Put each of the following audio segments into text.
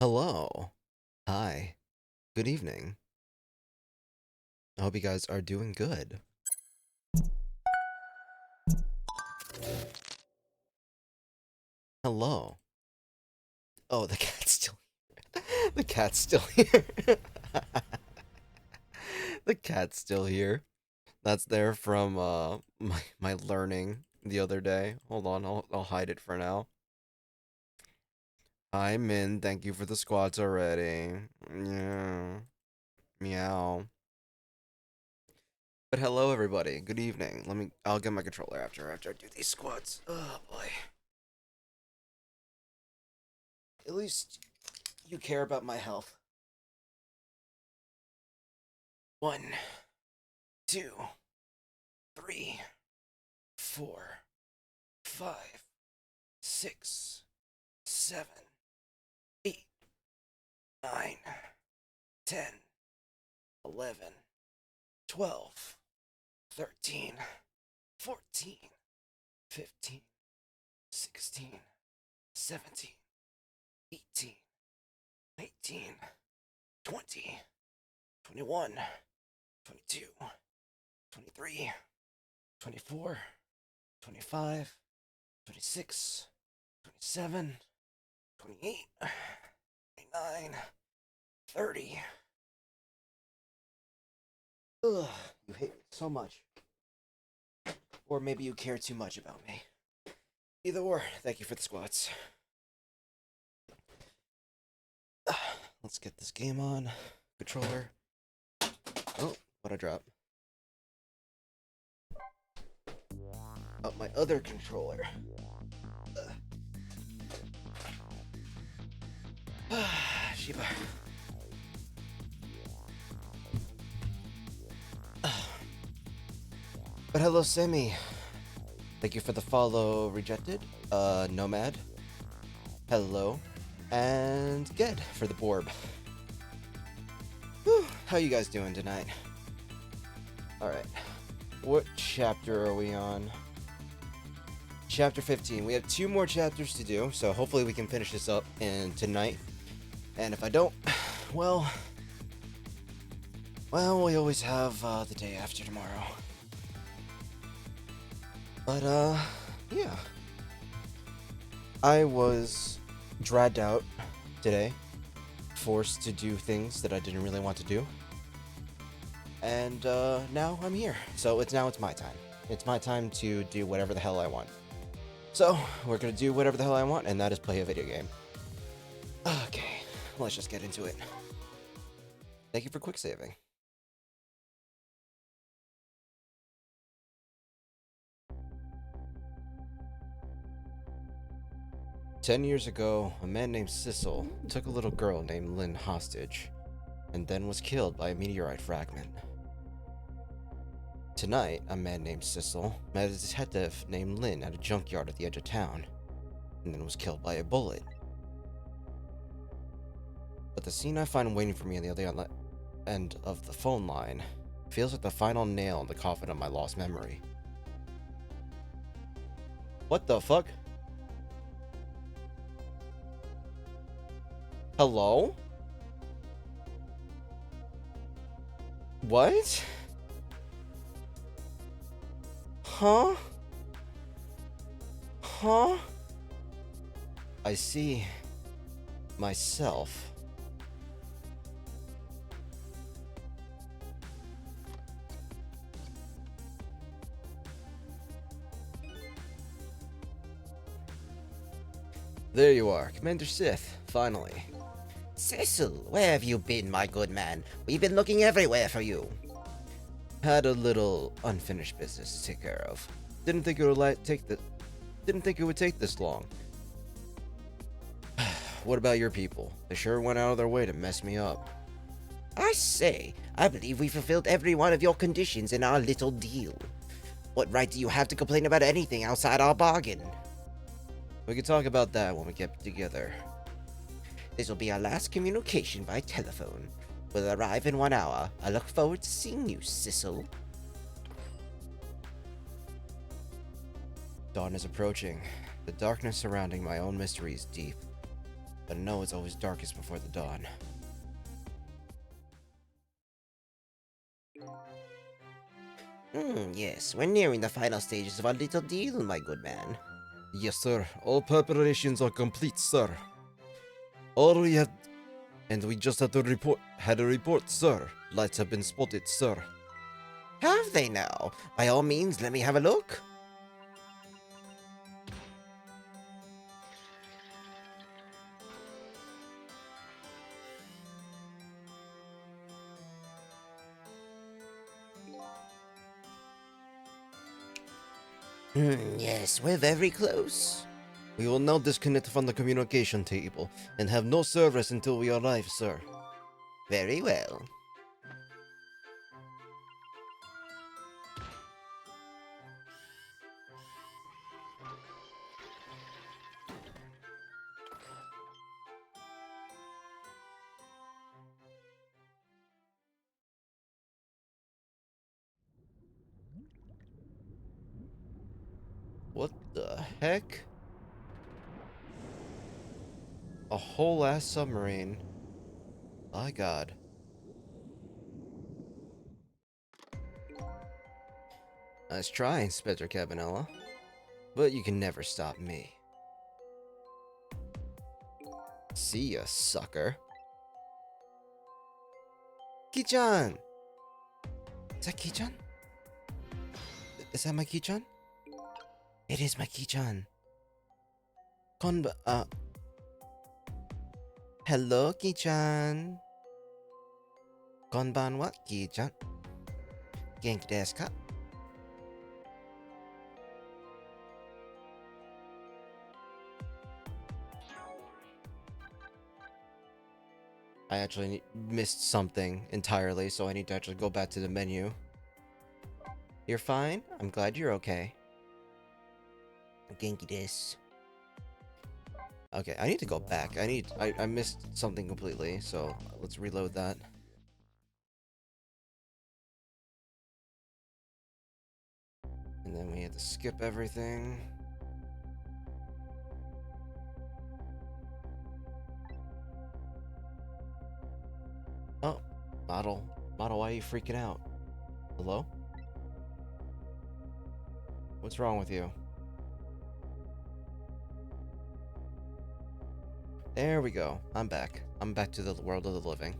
Hello. Hi. Good evening. I hope you guys are doing good. Hello. Oh, the cat's still the cat's still here. The cat's still here. That's there from my learning the other day. Hold on, I'll hide it for now. Hi Min, thank you for the squats already. Yeah. Meow. But hello everybody. Good evening. I'll get my controller after I do these squats. Oh boy. At least you care about my health. 1, 2, 3, 4, 5, 6, 7, 8, 9, 10, 11, 12, 13, 14, 15, 16, 17, 18, 19, 20, 21, 22, 23, 24, 25, 26, 27, 28, 29, 30. Ugh, you hate me so much. Or maybe you care too much about me. Either or, thank you for the squats. Let's get this game on. Controller. Oh, what I drop? Oh, my other controller. Shiba. But hello, Sammy. Thank you for the follow, Rejected. Nomad. Hello. And Ged for the Borb. Whew, how you guys doing tonight? Alright. What chapter are we on? Chapter 15. We have 2 more chapters to do, so hopefully we can finish this up tonight. And if I don't, well, we always have the day after tomorrow. But, yeah. I was dragged out today, forced to do things that I didn't really want to do. And, now I'm here. So it's my time. It's my time to do whatever the hell I want. So, we're gonna do whatever the hell I want, and that is play a video game. Okay, let's just get into it. Thank you for quick saving. "10 years ago, a man named Sissel took a little girl named Lynn hostage, and then was killed by a meteorite fragment. Tonight, a man named Sissel met a detective named Lynn at a junkyard at the edge of town, and then was killed by a bullet. But the scene I find waiting for me on the other end of the phone line feels like the final nail in the coffin of my lost memory." What the fuck? Hello? What? Huh? Huh? I see myself. There you are, Commander Sith, finally. Cecil, where have you been, my good man? We've been looking everywhere for you. Had a little unfinished business to take care of. Didn't think it would take this long. What about your people? They sure went out of their way to mess me up. I say, I believe we fulfilled every one of your conditions in our little deal. What right do you have to complain about anything outside our bargain? We can talk about that when we get together. This will be our last communication by telephone. We'll arrive in 1 hour. I look forward to seeing you, Cecil. Dawn is approaching. The darkness surrounding my own mystery is deep. But I know it's always darkest before the dawn. Yes, we're nearing the final stages of our little deal, my good man. Yes, sir. All preparations are complete, sir. All we had... And we just had a report, sir. Lights have been spotted, sir. Have they now? By all means, let me have a look. Yes, we're very close. We will now disconnect from the communication table and have no service until we arrive, sir. Very well. What the heck? A whole ass submarine. My god. Nice try, Inspector Cabanella. But you can never stop me. See ya, sucker. Ki-chan! Is that Ki-chan? Is that my Ki-chan? It is my Ki-chan. Hello, Ki-chan. Konbanwa, Ki-chan. Genki desu ka? I actually missed something entirely, so I need to actually go back to the menu. You're fine? I'm glad you're okay. Genki desu. Okay, I need to go back. I missed something completely, so let's reload that. And then we have to skip everything. Oh, model. Model, why are you freaking out? Hello? What's wrong with you? There we go. I'm back. I'm back to the world of the living.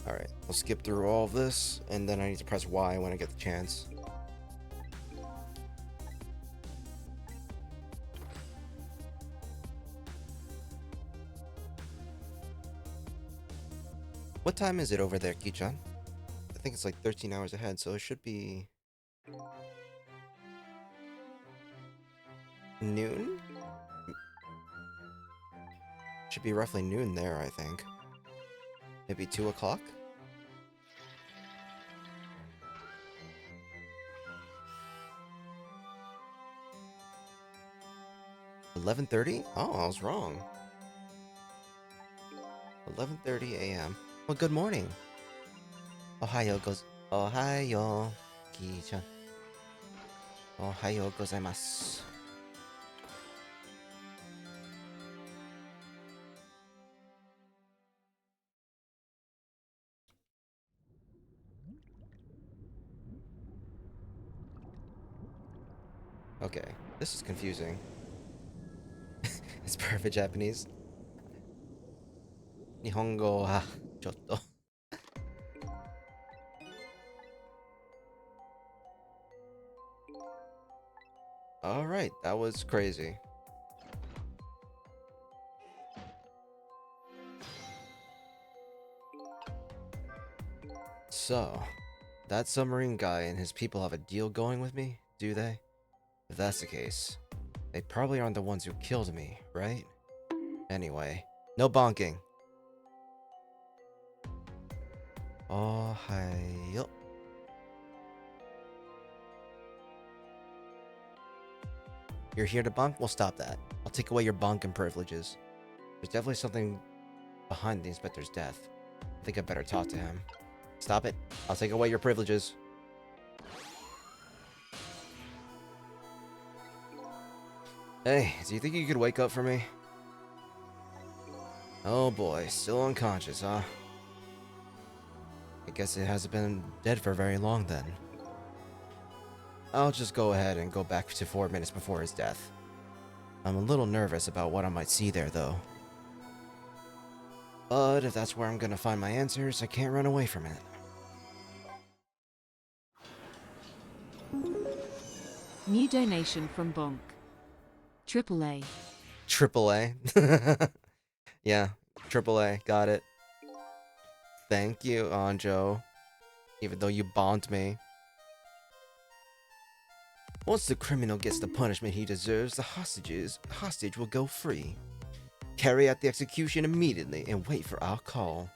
Alright, I'll skip through all of this, and then I need to press Y when I get the chance. What time is it over there, Ki-chan? I think it's like 13 hours ahead, so it should be... noon? Should be roughly noon there, I think. Maybe 2 o'clock? $11:30? Oh, I was wrong. 11:30 a.m. Well, good morning. Ohayo, Ki-chan. Ohayo gozaimasu. Okay, this is confusing. It's perfect Japanese. Nihongo wa chotto. Alright, that was crazy. So, that submarine guy and his people have a deal going with me, do they? If that's the case, they probably aren't the ones who killed me, right? Anyway, no bonking. Oh, hi. Yup. You're here to bunk? We'll stop that. I'll take away your bunk and privileges. There's definitely something behind the inspector's death. I think I better talk to him. Stop it. I'll take away your privileges. Hey, do you think you could wake up for me? Oh boy, still unconscious, huh? I guess it hasn't been dead for very long then. I'll just go ahead and go back to 4 minutes before his death. I'm a little nervous about what I might see there, though. But if that's where I'm gonna find my answers, I can't run away from it. New donation from Bonk. AAA. AAA. Yeah, AAA. Got it. Thank you, Anjo. Even though you bombed me. Once the criminal gets the punishment he deserves, the hostage will go free. Carry out the execution immediately and wait for our call.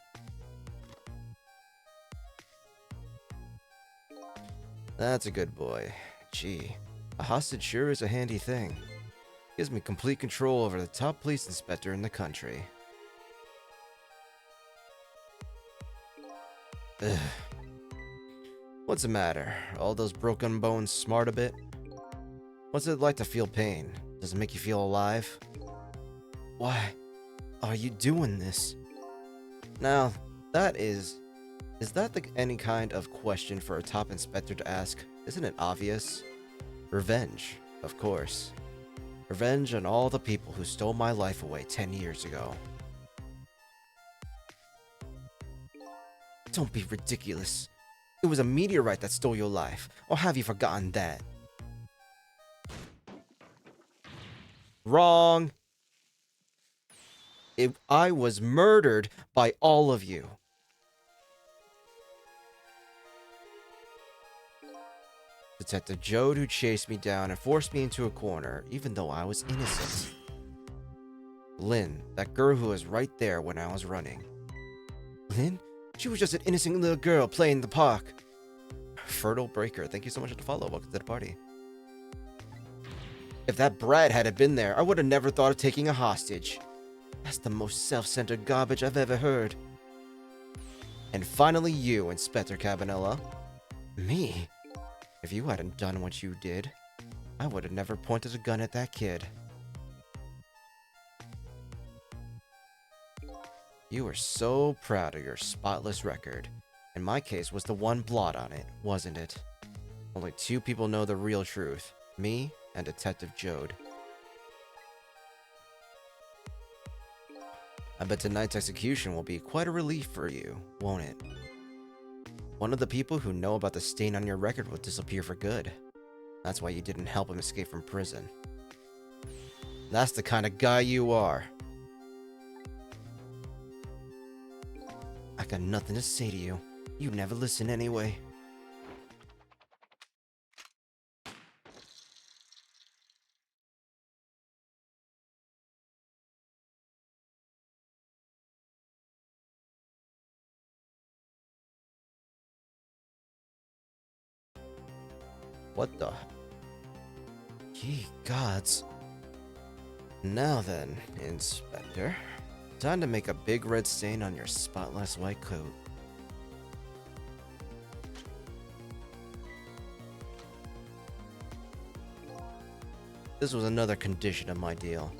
That's a good boy. Gee, a hostage sure is a handy thing. Gives me complete control over the top police inspector in the country. Ugh. What's the matter? All those broken bones smart a bit? What's it like to feel pain? Does it make you feel alive? Why are you doing this? Now, is that any kind of question for a top inspector to ask? Isn't it obvious? Revenge, of course. Revenge on all the people who stole my life away 10 years ago. Don't be ridiculous. It was a meteorite that stole your life, or have you forgotten that? Wrong. I was murdered by all of you. Detective Jode who chased me down and forced me into a corner, even though I was innocent. Lynn, that girl who was right there when I was running. Lynn? She was just an innocent little girl playing in the park. Fertile Breaker, thank you so much for the follow. Welcome to the party. If that brat had been there, I would have never thought of taking a hostage. That's the most self-centered garbage I've ever heard. And finally you, Inspector Cabanella. Me? If you hadn't done what you did, I would have never pointed a gun at that kid. You were so proud of your spotless record. In my case was the one blot on it, wasn't it? Only 2 people know the real truth. Me and Detective Jode. I bet tonight's execution will be quite a relief for you, won't it? One of the people who know about the stain on your record will disappear for good. That's why you didn't help him escape from prison. That's the kind of guy you are. I got nothing to say to you. You never listen anyway. What the? Ye gods. Now then, Inspector. Time to make a big red stain on your spotless white coat. This was another condition of my deal.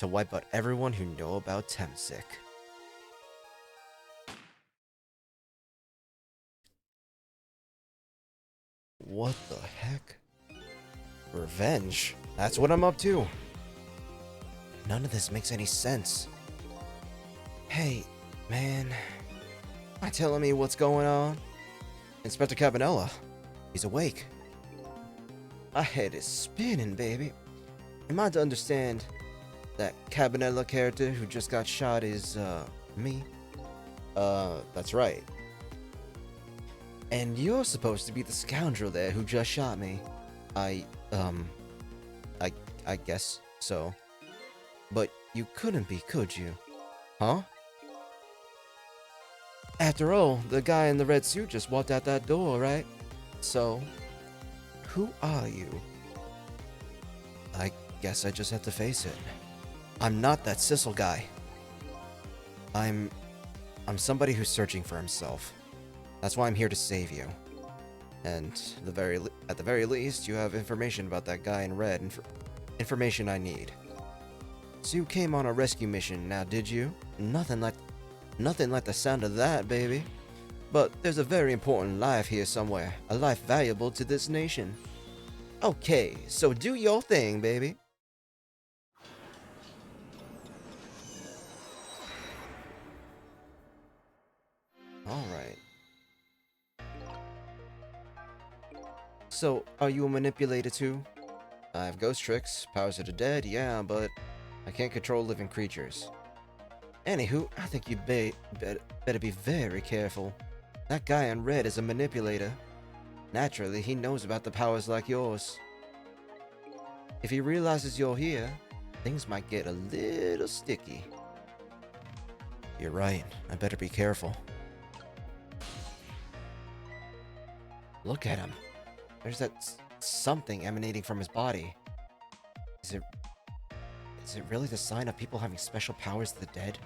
To wipe out everyone who know about Temsic. What the heck? Revenge? That's what I'm up to. None of this makes any sense. Hey, man. Are you telling me what's going on? Inspector Cabanella. He's awake. My head is spinning, baby. Am I to understand that Cabanella character who just got shot is, me? That's right. And you're supposed to be the scoundrel there who just shot me. I guess so. But you couldn't be, could you? Huh? After all, the guy in the red suit just walked out that door, right? So, who are you? I guess I just have to face it. I'm not that Sissel guy. I'm somebody who's searching for himself. That's why I'm here to save you. And at the very least, you have information about that guy in red, information I need. So you came on a rescue mission, now did you? Nothing like the sound of that, baby. But there's a very important life here somewhere, a life valuable to this nation. Okay, so do your thing, baby. Alright. So, are you a manipulator too? I have ghost tricks, powers of the dead, yeah, but I can't control living creatures. Anywho, I think you better be very careful. That guy in red is a manipulator. Naturally, he knows about the powers like yours. If he realizes you're here, things might get a little sticky. You're right, I better be careful. Look at him. There's that something emanating from his body. Is it really the sign of people having special powers of the dead?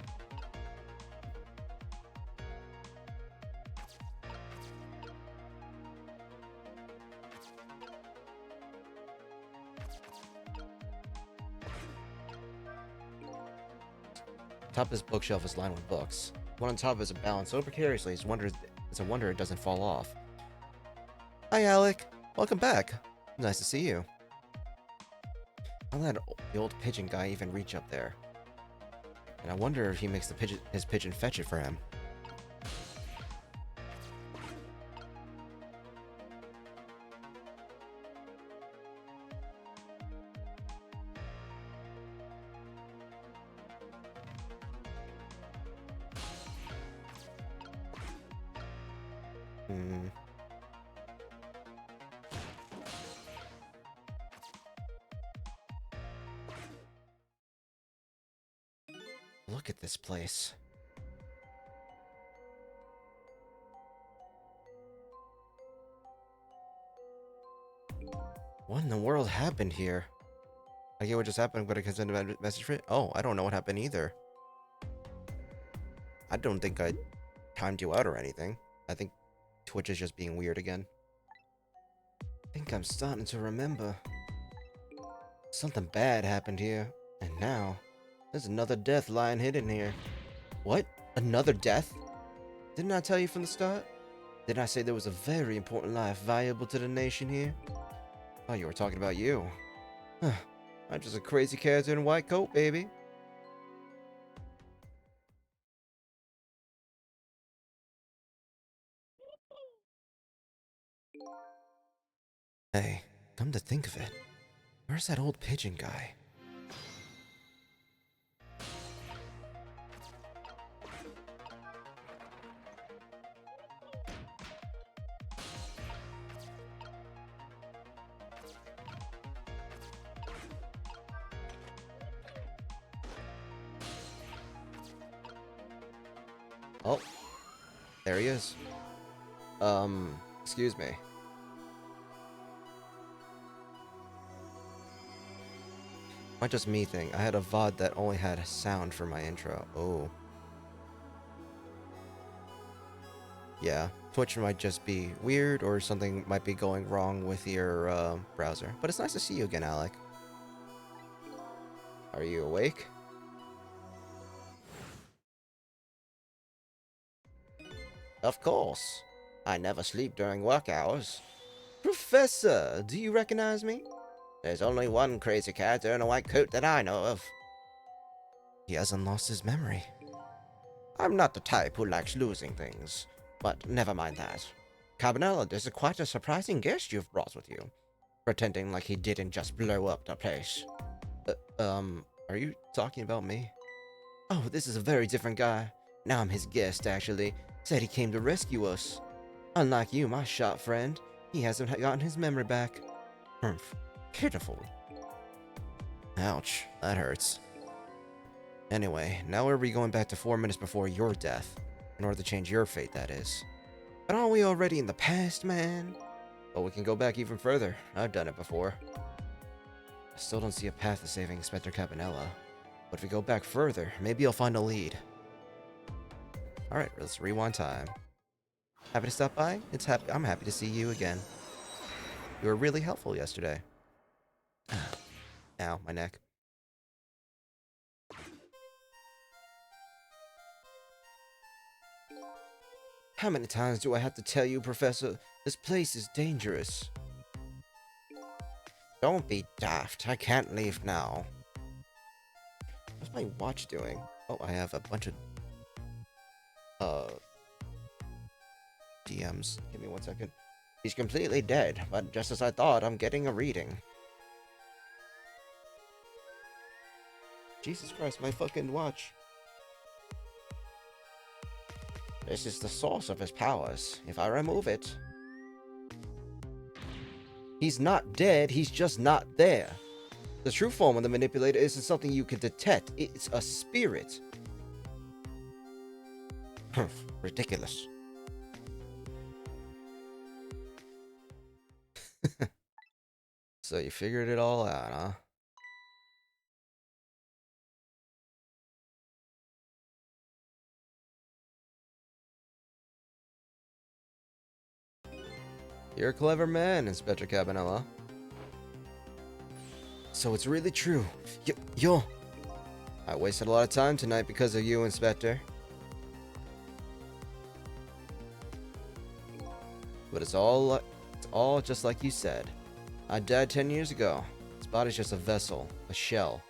Top of his bookshelf is lined with books. One on top is balanced so precariously, it's a wonder it doesn't fall off. Hi, Alec. Welcome back. Nice to see you. How did the old pigeon guy even reach up there? And I wonder if he makes his pigeon fetch it for him. Look at this place. What in the world happened here? I get what just happened, but I can send a message for it. Oh, I don't know what happened either. I don't think I timed you out or anything. I think Twitch is just being weird again. I think I'm starting to remember. Something bad happened here, and now there's another death lying hidden here. What? Another death? Didn't I tell you from the start? Didn't I say there was a very important life valuable to the nation here? Oh, you were talking about you. Huh. I'm just a crazy character in a white coat, baby. Hey, come to think of it, where's that old pigeon guy? Oh, there he is. Excuse me. Not just me thing. I had a VOD that only had a sound for my intro. Oh. Yeah, Twitch might just be weird or something might be going wrong with your browser. But it's nice to see you again, Alec. Are you awake? Of course. I never sleep during work hours. Professor, do you recognize me? There's only one crazy character in a white coat that I know of. He hasn't lost his memory. I'm not the type who likes losing things, but never mind that. Cabanella, this is quite a surprising guest you've brought with you, pretending like he didn't just blow up the place. Are you talking about me? Oh, this is a very different guy. Now I'm his guest, actually. Said he came to rescue us. Unlike you, my shot friend, he hasn't gotten his memory back. Humph. Pitiful. Ouch, that hurts. Anyway, now are we going back to 4 minutes before your death? In order to change your fate, that is. But aren't we already in the past, man? Well, we can go back even further. I've done it before. I still don't see a path to saving Inspector Cabanella. But if we go back further, maybe I'll find a lead. Alright, let's rewind time. Happy to stop by? I'm happy to see you again. You were really helpful yesterday. Ow, my neck. How many times do I have to tell you, Professor? This place is dangerous. Don't be daft. I can't leave now. What's my watch doing? Oh, I have a bunch of... DMs. Give me 1 second. He's completely dead, but just as I thought, I'm getting a reading. Jesus Christ, my fucking watch. This is the source of his powers. If I remove it... He's not dead, he's just not there. The true form of the manipulator isn't something you can detect. It's a spirit. Ridiculous. So you figured it all out, huh? You're a clever man, Inspector Cabanella. So it's really true. You're... I wasted a lot of time tonight because of you, Inspector. But it's all just like you said. I died 10 years ago. This body's just a vessel, a shell.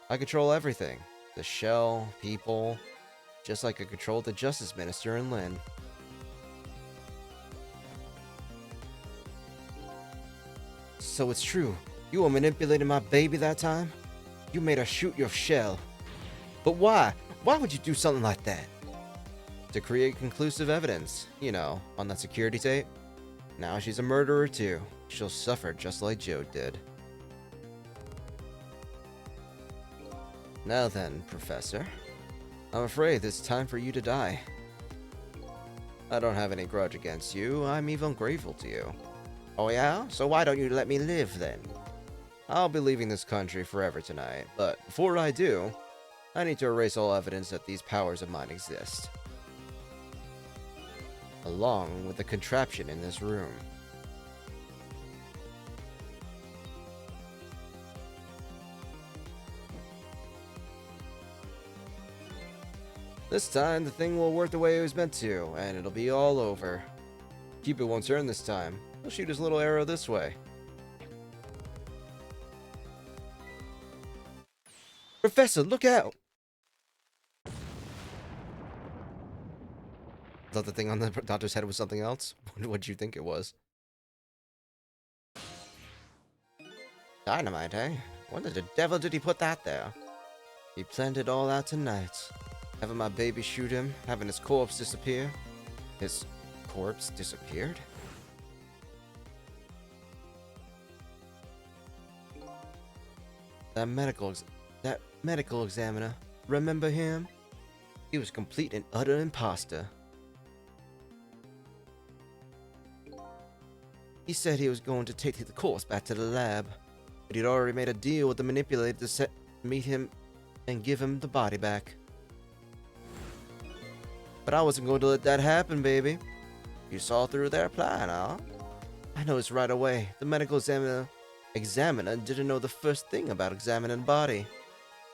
I control everything. The shell, people, just like I controlled the Justice Minister and Lynn. So it's true. You were manipulating my baby that time? You made her shoot your shell. But why? Why would you do something like that? To create conclusive evidence, you know, on that security tape. Now she's a murderer too. She'll suffer just like Joe did. Now then, Professor. I'm afraid it's time for you to die. I don't have any grudge against you. I'm even grateful to you. Oh yeah? So why don't you let me live then? I'll be leaving this country forever tonight, but before I do, I need to erase all evidence that these powers of mine exist. Along with the contraption in this room. This time, the thing will work the way it was meant to, and it'll be all over. Cupid won't turn this time. He'll shoot his little arrow this way. Professor, look out! I thought the thing on the doctor's head was something else. What'd you think it was? Dynamite, eh? When the devil did he put that there? He planned it all out tonight. Having my baby shoot him, having his corpse disappear. His corpse disappeared? That medical examiner, remember him? He was complete and utter imposter. He said he was going to take the corpse back to the lab, but he'd already made a deal with the manipulator to meet him and give him the body back. But I wasn't going to let that happen, baby. You saw through their plan, huh? I noticed right away. The medical examiner didn't know the first thing about examining a body.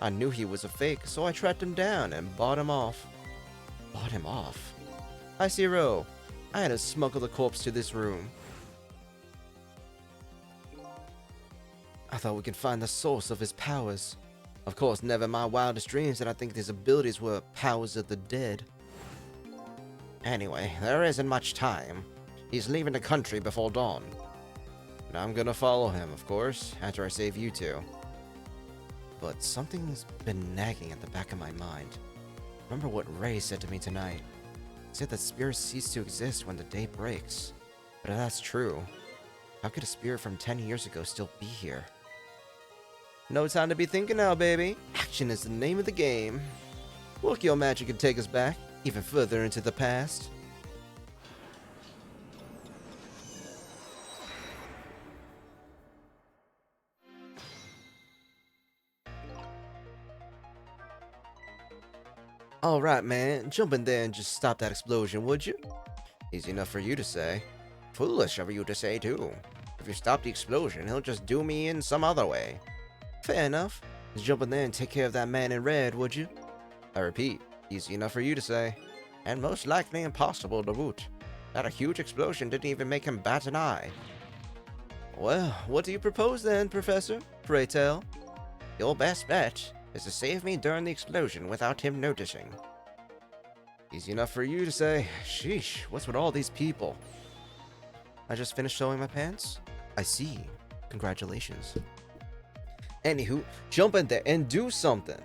I knew he was a fake, so I tracked him down and bought him off. Bought him off? Hi, Zero. I had to smuggle the corpse to this room. I thought we could find the source of his powers. Of course, never in my wildest dreams did I think his abilities were powers of the dead. Anyway, there isn't much time. He's leaving the country before dawn. And I'm gonna follow him, of course, after I save you two. But something's been nagging at the back of my mind. Remember what Ray said to me tonight? He said that spirits cease to exist when the day breaks. But if that's true, how could a spirit from 10 years ago still be here? No time to be thinking now, baby. Action is the name of the game. Work your magic and take us back. even further into the past. Alright, man, jump in there and just stop that explosion, would you? Easy enough for you to say. Foolish of you to say, too. If you stop the explosion, he'll just do me in some other way. Fair enough. Just jump in there and take care of that man in red, would you? I repeat, easy enough for you to say. And most likely impossible to boot. That a huge explosion didn't even make him bat an eye. Well, what do you propose then, Professor? Pray tell. Your best bet is to save me during the explosion without him noticing. Easy enough for you to say. Sheesh, what's with all these people? I just finished sewing my pants? I see. Congratulations. Anywho, jump in there and do something.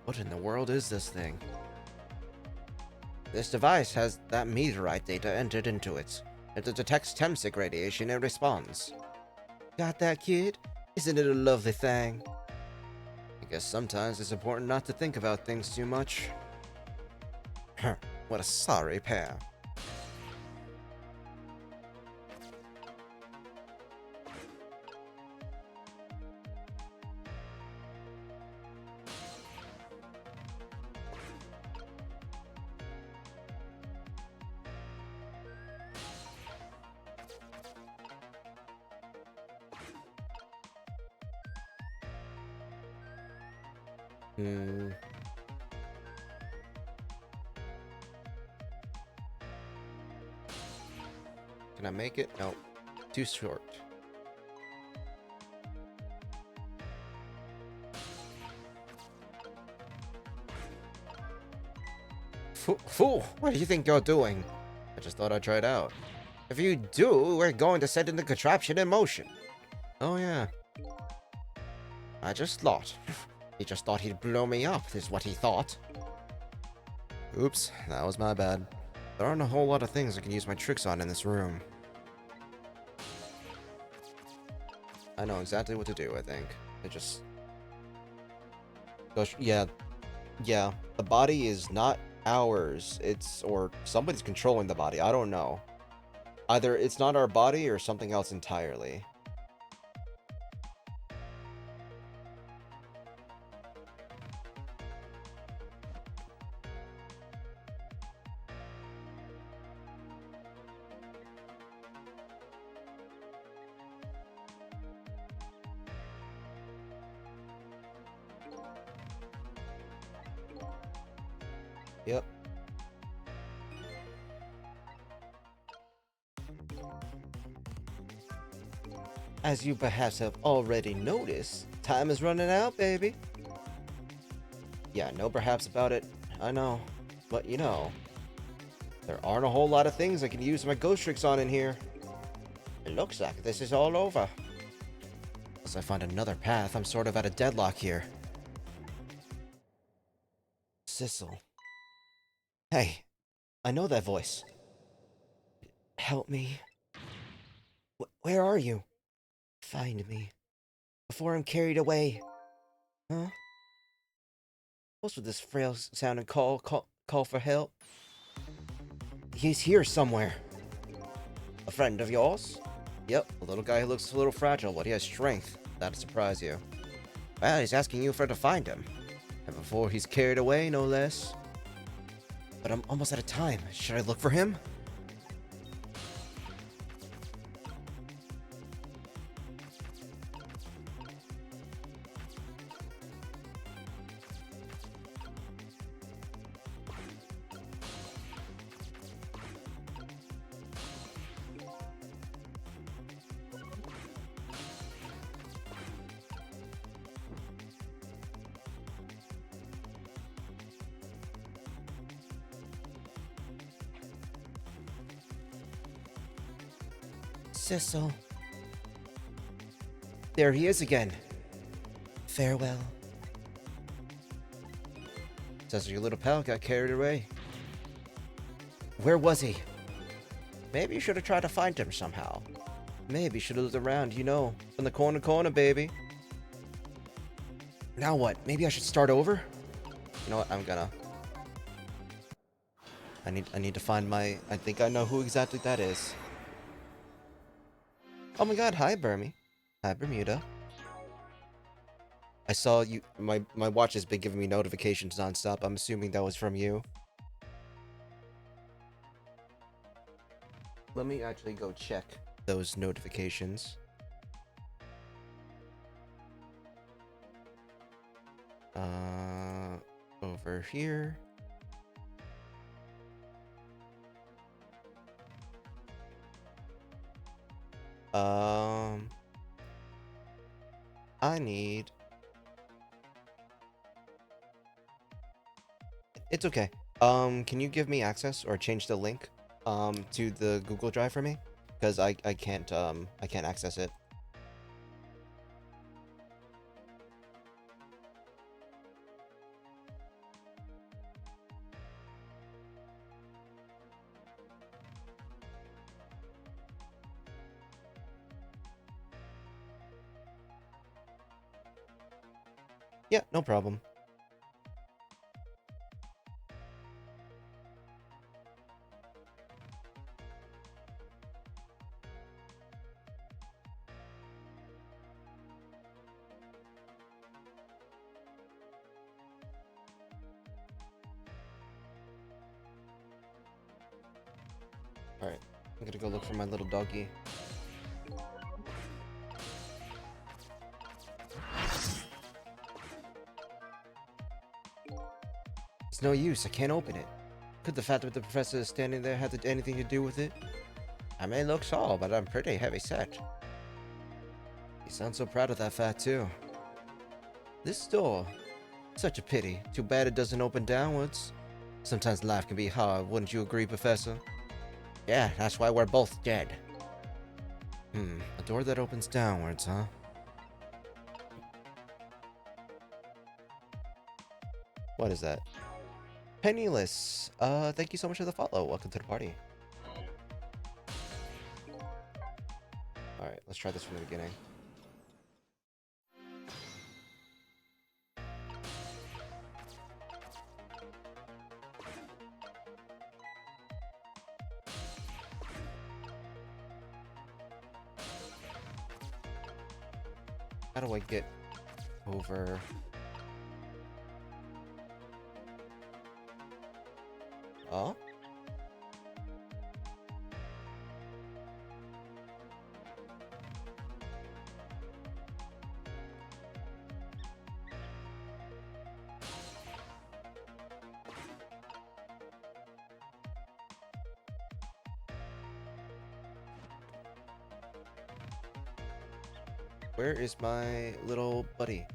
What in the world is this thing? This device has that meteorite data entered into it. If it detects Temsic radiation, it responds. Got that, kid? Isn't it a lovely thing? I guess sometimes it's important not to think about things too much. What a sorry pair. Can I make it? No. Too short. Fool! What do you think you're doing? I just thought I'd try it out. If you do, we're going to set the contraption in motion. Oh yeah. I just thought. He just thought he'd blow me up, is what he thought. Oops, that was my bad. There aren't a whole lot of things I can use my tricks on in this room. I know exactly what to do, I think. It just... Yeah. Yeah. The body is not ours. It's... or somebody's controlling the body. I don't know. Either it's not our body or something else entirely. Yep. As you perhaps have already noticed, time is running out, baby. Yeah, no perhaps about it. I know. But you know, there aren't a whole lot of things I can use my ghost tricks on in here. It looks like this is all over. Unless I find another path, I'm sort of at a deadlock here. Sissel. Hey, I know that voice. Help me. Where are you? Find me. Before I'm carried away. Huh? What's with this frail sounding call for help? He's here somewhere. A friend of yours? Yep, a little guy who looks a little fragile, but he has strength. That'd surprise you. Well, he's asking you to find him. And before he's carried away, no less. But I'm almost out of time. Should I look for him? Sissel. There he is again. Farewell. Says your little pal got carried away. Where was he? Maybe you should have tried to find him somehow. Maybe should have looked around, you know. From the corner corner, baby. Now what? Maybe I should start over? You know what? I'm gonna. I need to find my. I think I know who exactly that is. Oh my god, hi Burmy. Hi Bermuda. I saw you. My watch has been giving me notifications nonstop. I'm assuming that was from you. Let me actually go check those notifications. Over here. I need. It's okay. Can you give me access or change the link, to the Google Drive for me? Because I can't access it. Yeah, no problem. Alright, I'm gonna go look for my little doggy. It's no use, I can't open it. Could the fact that the professor is standing there have anything to do with it? I may look tall, but I'm pretty heavy set. You sound so proud of that fact, too. This door. Such a pity. Too bad it doesn't open downwards. Sometimes life can be hard, wouldn't you agree, Professor? Yeah, that's why we're both dead. A door that opens downwards, huh? What is that? Penniless. Thank you so much for the follow. Welcome to the party. Alright, let's try this from the beginning. How do I get over? Oh? Where is my little buddy?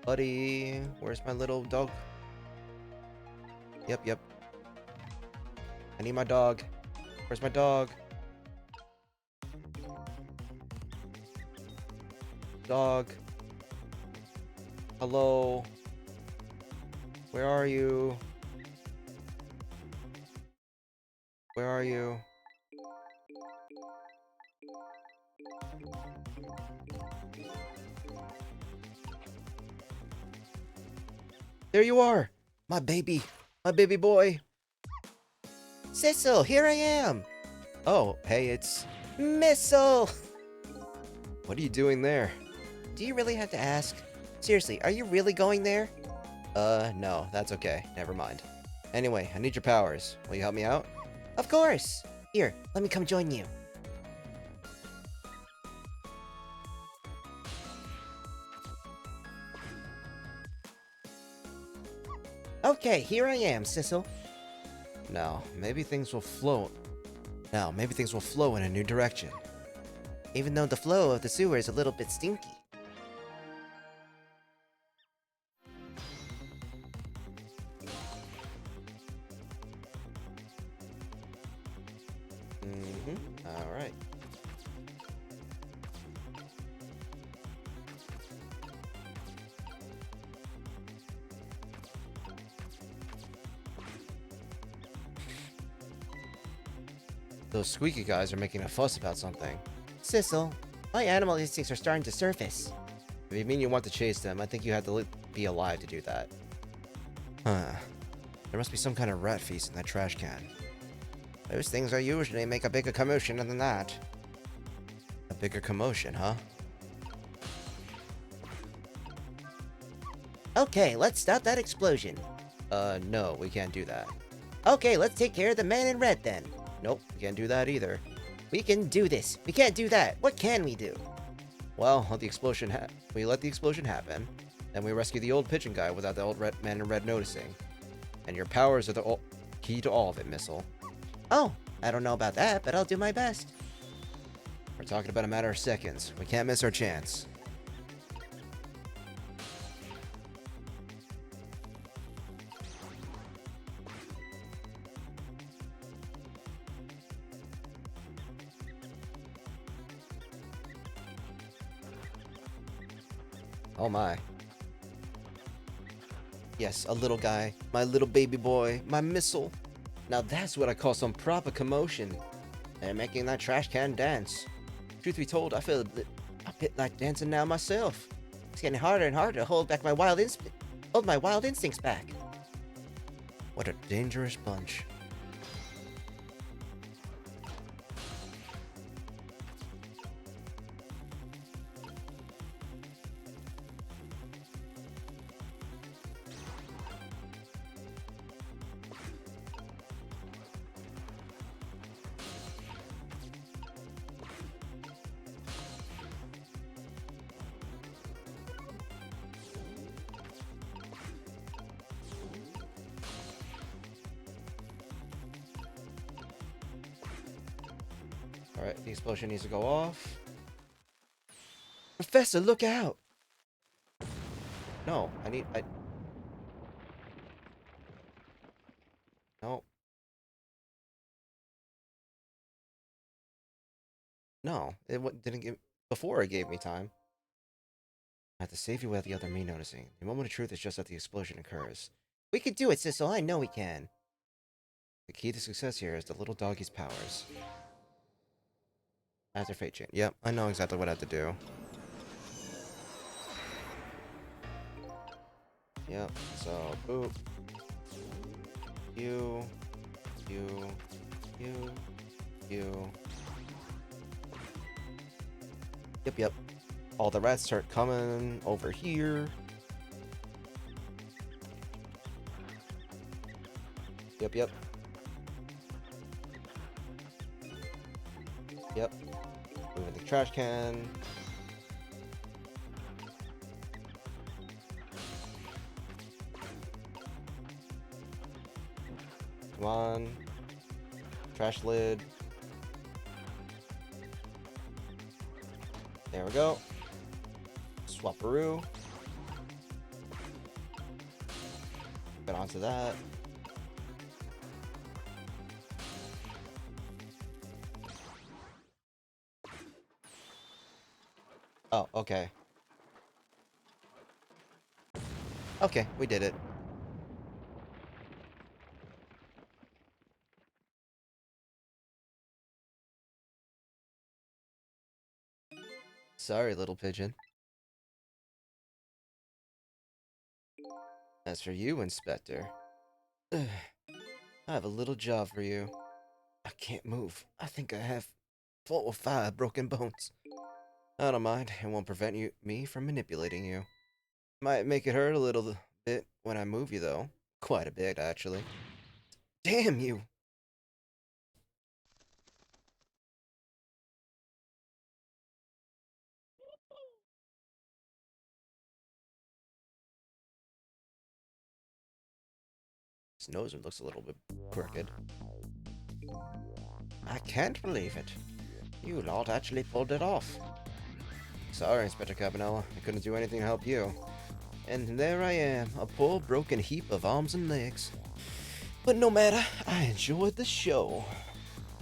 Buddy, where's my little dog? Yep. I need my dog. Where's my dog? Dog. Hello. Where are you? Where are you? There you are! My baby boy! Sissel, here I am! Oh, hey, it's... Missile! What are you doing there? Do you really have to ask? Seriously, are you really going there? No, that's okay. Never mind. Anyway, I need your powers. Will you help me out? Of course! Here, let me come join you. Okay, here I am, Sissel. Now, maybe things will flow in a new direction. Even though the flow of the sewer is a little bit stinky. Alright. Those squeaky guys are making a fuss about something. Sissel, my animal instincts are starting to surface. If you mean you want to chase them, I think you have to be alive to do that. Huh. There must be some kind of rat feast in that trash can. Those things are usually make a bigger commotion than that. A bigger commotion, huh? Okay, let's stop that explosion. No, we can't do that. Okay, let's take care of the man in red then. Nope, we can't do that either. We can do this. We can't do that. What can we do? Well, we let the explosion happen, then we rescue the old pigeon guy without the old man in red noticing. And your powers are the key to all of it, Missile. Oh, I don't know about that, but I'll do my best. We're talking about a matter of seconds. We can't miss our chance. Oh my. Yes, a little guy. My little baby boy. My Missile. Now that's what I call some proper commotion. They're making that trash can dance. Truth be told, I feel a bit like dancing now myself. It's getting harder and harder to hold my wild instincts back. What a dangerous bunch. Alright, the explosion needs to go off. Professor, look out! No, No. No, didn't give... Before it gave me time. I have to save you without the other me noticing. The moment of truth is just that the explosion occurs. We can do it, Sissel. I know we can. The key to success here is the little doggy's powers. After fate chain. Yep, I know exactly what I have to do. Yep, so, boop. You. Yep. All the rats start coming over here. Yep. Moving the trash can. Come on. Trash lid. There we go. Swapperoo. Get onto that. Oh, okay. Okay, we did it. Sorry, little pigeon. As for you, Inspector, I have a little job for you. I can't move. I think I have 4 or 5 broken bones. I don't mind. It won't prevent me from manipulating you. Might make it hurt a little bit when I move you, though. Quite a bit, actually. Damn you! His nose looks a little bit crooked. I can't believe it. You lot actually pulled it off. Sorry, Inspector Cabanella. I couldn't do anything to help you. And there I am, a poor broken heap of arms and legs. But no matter, I enjoyed the show.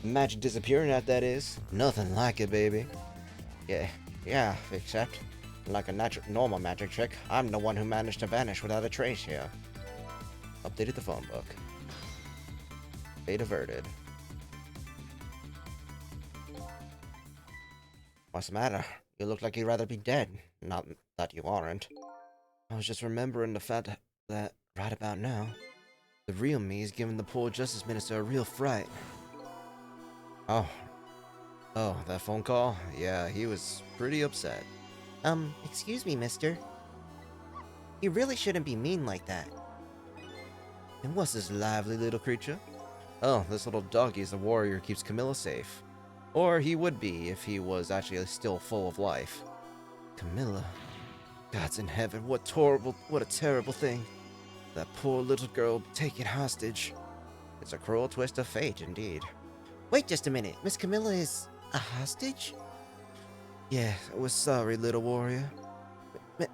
Magic disappearing out, that is. Nothing like it, baby. Yeah, except, like a normal magic trick, I'm the one who managed to vanish without a trace here. Updated the phone book. Fate averted. What's the matter? You look like you'd rather be dead. Not that you aren't. I was just remembering the fact that right about now, the real me is giving the poor Justice Minister a real fright. Oh, Oh, that phone call? Yeah, he was pretty upset. excuse me, mister. You really shouldn't be mean like that. And what's this lively little creature? Oh, this little doggy is the warrior who keeps Camilla safe. Or he would be if he was actually still full of life. Camilla. God's in heaven, what a terrible thing. That poor little girl taken hostage. It's a cruel twist of fate, indeed. Wait just a minute. Miss Camilla is a hostage? Yeah, we're sorry, little warrior.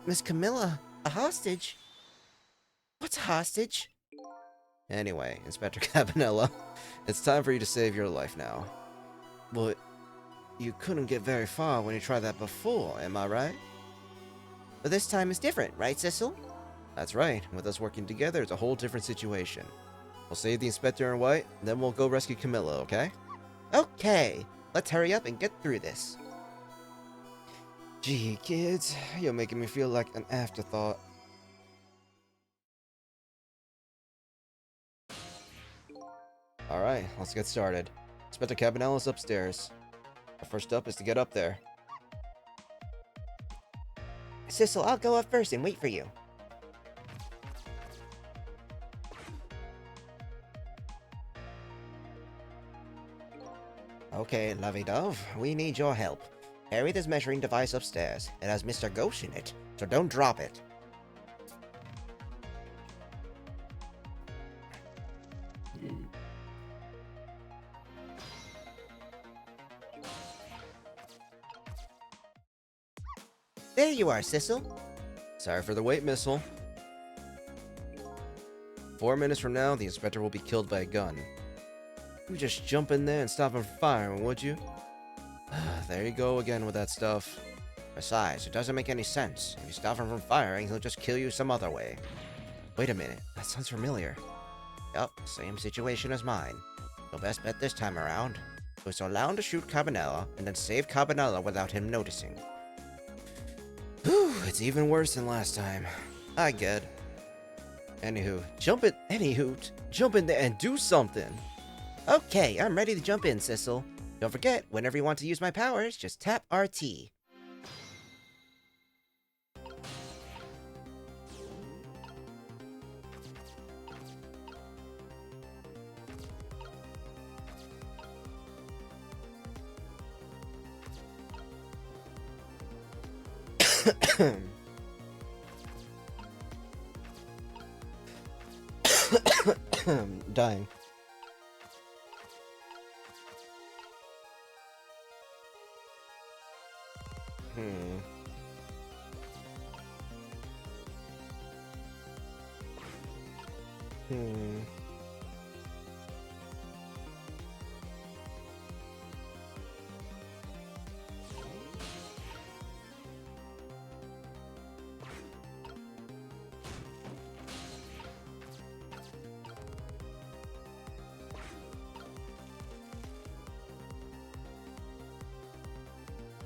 Miss Camilla, a hostage? What's a hostage? Anyway, Inspector Cabanella, it's time for you to save your life now. But you couldn't get very far when you tried that before, am I right? But this time is different, right, Cecil? That's right. With us working together, it's a whole different situation. We'll save the Inspector in white, then we'll go rescue Camilla, okay? Okay, let's hurry up and get through this. Gee, kids, you're making me feel like an afterthought. Alright, let's get started. Inspector Cabanella's upstairs. Our first up is to get up there. Cecil, I'll go up first and wait for you. Okay, lovey-dove, we need your help. Carry this measuring device upstairs. It has Mr. Ghost in it, so don't drop it. There you are, Cecil. Sorry for the wait, Missile. 4 minutes from now, the Inspector will be killed by a gun. You would just jump in there and stop him from firing, would you? There you go again with that stuff. Besides, it doesn't make any sense. If you stop him from firing, he'll just kill you some other way. Wait a minute, that sounds familiar. Yup, same situation as mine. You'll best bet this time around. It was allowed to shoot Cabanella, and then save Cabanella without him noticing. Whew, it's even worse than last time. I get. Anywho, jump in there and do something. Okay, I'm ready to jump in, Cecil. Don't forget, whenever you want to use my powers, just tap RT. Dying. Hmm. Hmm.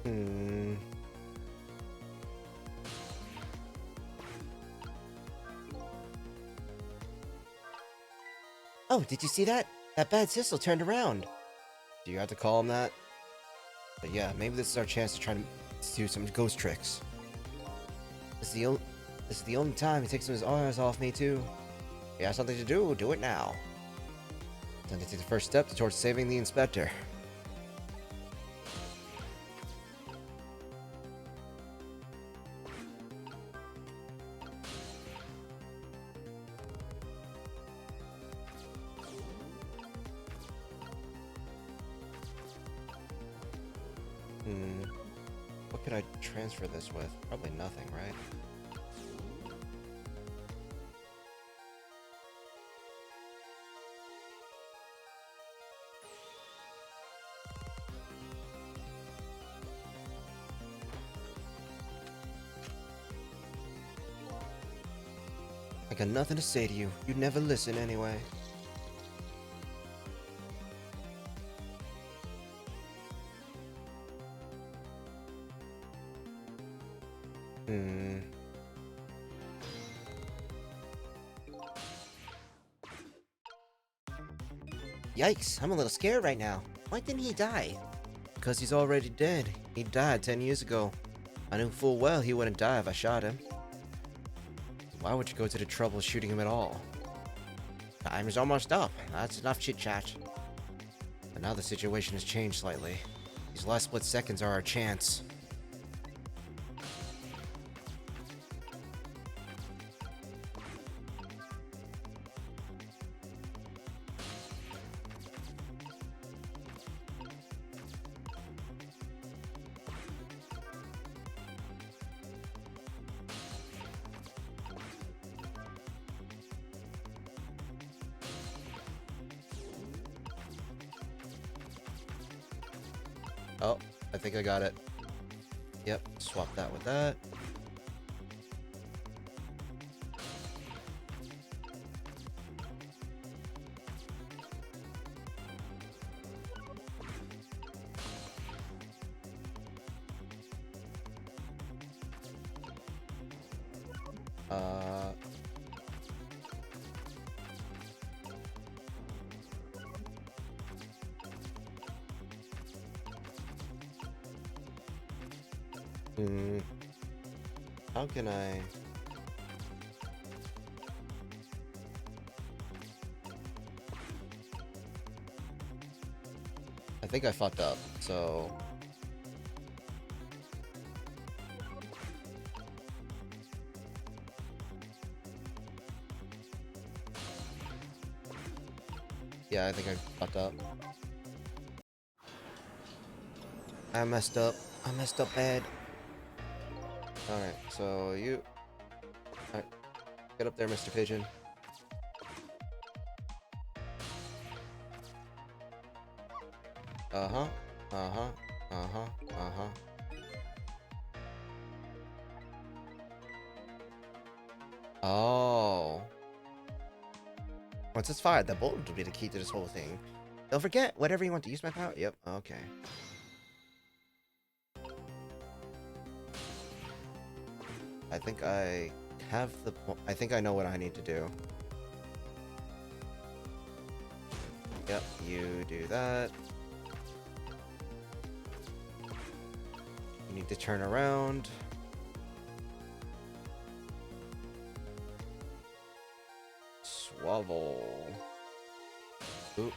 Hmm. Oh, did you see that? That bad Cecil turned around. Do you have to call him that? But yeah, maybe this is our chance to try to do some ghost tricks. This is the only time he takes his eyes off me too. You have something to do, do it now. Time to take the first step towards saving the Inspector. What could I transfer this with? Probably nothing, right? I got nothing to say to you. You'd never listen anyway. Hmm. Yikes, I'm a little scared right now. Why didn't he die? Because he's already dead. He died 10 years ago. I knew full well he wouldn't die if I shot him. Why would you go to the trouble of shooting him at all? Time is almost up. That's enough chit-chat. But now the situation has changed slightly. These last split seconds are our chance. Oh, I think I got it. Yep, swap that with that. Uh... Hmm. How can I... I think I fucked up, so... Yeah, I think I fucked up. I messed up. I messed up bad. Alright, so you... Alright, get up there, Mr. Pigeon. Uh-huh, uh-huh, uh-huh, uh-huh. Oh. Once it's fired, the bullet will be the key to this whole thing. Don't forget, whatever you want to use my power. Yep, okay. I think I have the... I think I know what I need to do. Yep, you do that. You need to turn around. Swavel. Oop.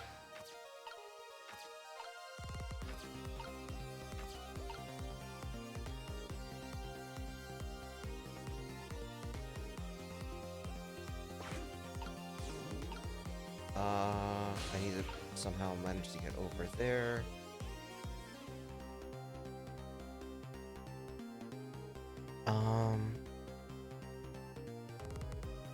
I need to somehow manage to get over there.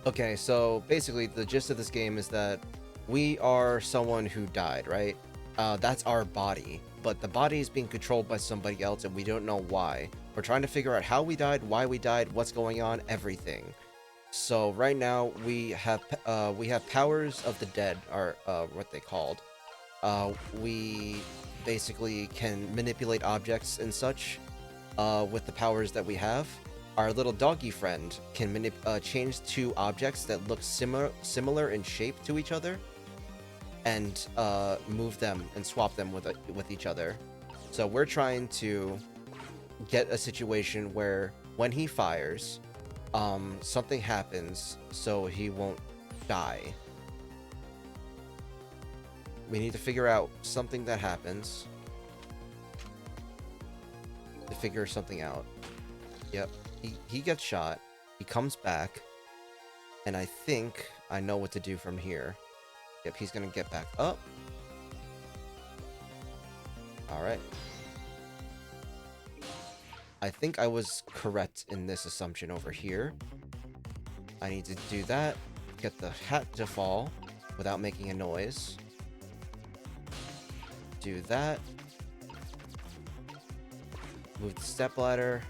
Okay, so basically the gist of this game is that we are someone who died, right? That's our body, but the body is being controlled by somebody else and we don't know why. We're trying to figure out how we died, why we died, what's going on, everything. So right now we have powers of the dead, are what they called. We basically can manipulate objects and such with the powers that we have. Our little doggy friend can change two objects that look similar in shape to each other, and move them and swap them with each other. So we're trying to get a situation where when he fires, something happens so he won't die. We need to figure out something that happens to figure something out. Yep. He gets shot, he comes back, and I think I know what to do from here. Yep, he's gonna get back up. Alright. I think I was correct in this assumption over here. I need to do that, get the hat to fall without making a noise. Do that. Move the stepladder.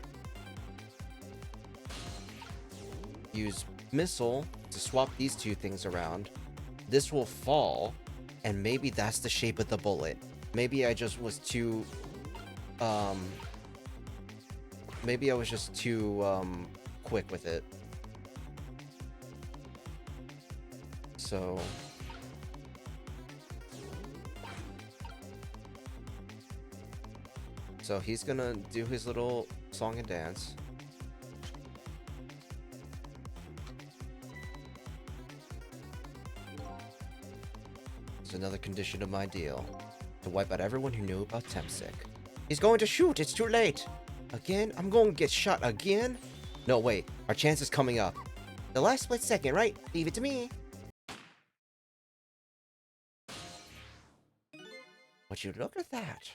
Use missile to swap these two things around. This will fall, and maybe that's the shape of the bullet. Maybe I just was too maybe I was just too, quick with it. So... So he's gonna do his little song and dance. It's another condition of my deal. To wipe out everyone who knew about Temsic. He's going to shoot! It's too late! Again? I'm going to get shot again? No, wait. Our chance is coming up. The last split second, right? Leave it to me. Would you look at that?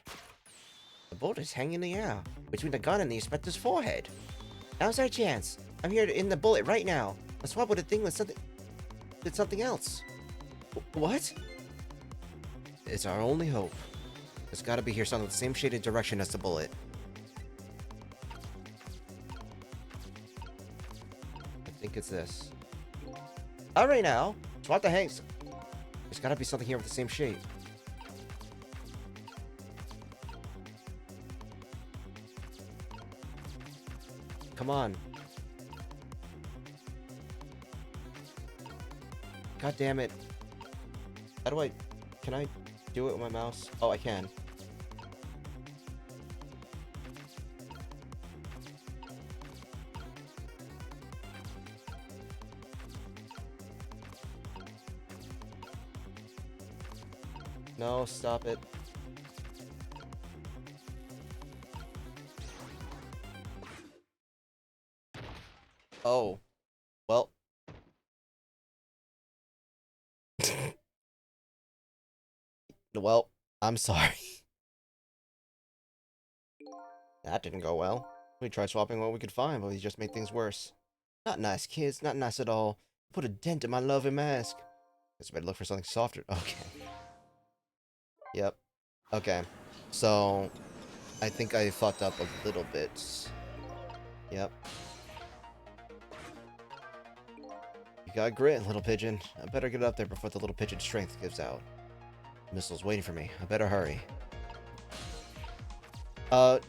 The bullet is hanging in the air, between the gun and the inspector's forehead. Now's our chance. I'm here to end the bullet right now. Let's swap with the thing with something else. What? It's our only hope. It's gotta be here something the same shaded direction as the bullet. I think it's this. Alright now, swap the hangs. There's gotta be something here with the same shape. Come on. God damn it. How do I... Can I do it with my mouse? Oh, I can. No, stop it. Oh. Well. Well, I'm sorry. That didn't go well. We tried swapping what we could find, but we just made things worse. Not nice, kids. Not nice at all. Put a dent in my loving mask. Guess I better look for something softer. Okay. Yep. Okay. So, I think I fucked up a little bit. Yep. You got grit, little pigeon. I better get up there before the little pigeon's strength gives out. Missile's waiting for me. I better hurry.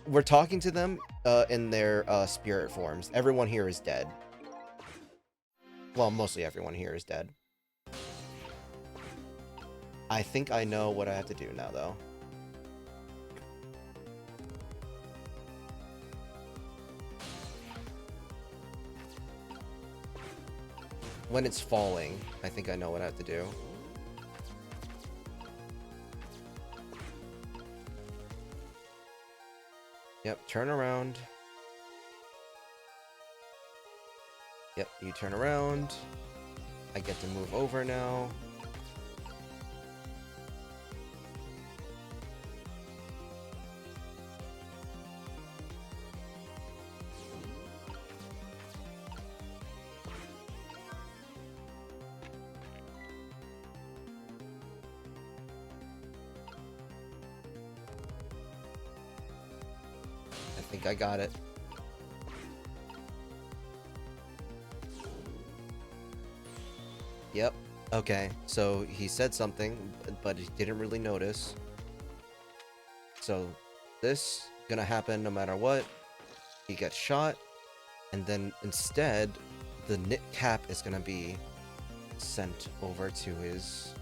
We're talking to them, in their, spirit forms. Everyone here is dead. Well, mostly everyone here is dead. I think I know what I have to do now, though. When it's falling, I think I know what I have to do. Yep, turn around. Yep, you turn around. I get to move over now. I think I got it. Yep. Okay, so he said something, but he didn't really notice. So this gonna happen no matter what. He gets shot, and then instead, the knit cap is gonna be sent over to his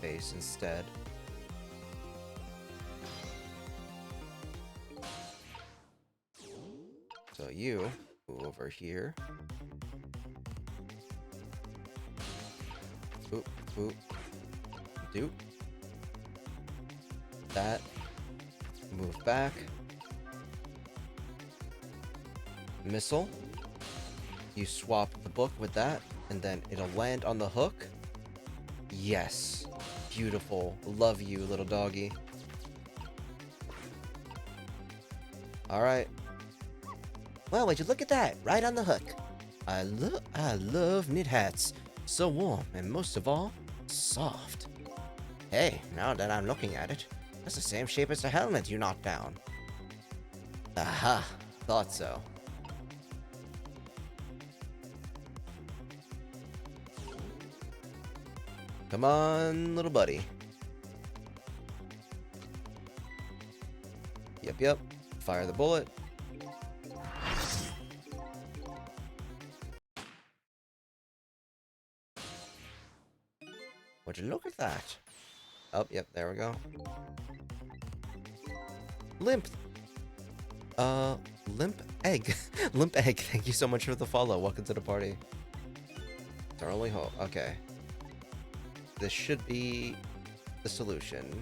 face instead. So you go over here. Oop, oop. Do. That. Move back. Missile. You swap the book with that, and then it'll land on the hook. Yes. Beautiful. Love you, little doggy. Alright. Well, would you look at that? Right on the hook. I love knit hats. So warm, and most of all, soft. Hey, now that I'm looking at it, that's the same shape as the helmet you knocked down. Aha, thought so. Come on, little buddy. Yep. Fire the bullet. Would you look at that? Oh, yep, there we go. Limp. Limp Egg. Limp Egg, thank you so much for the follow. Welcome to the party. It's our only hope. Okay. This should be the solution.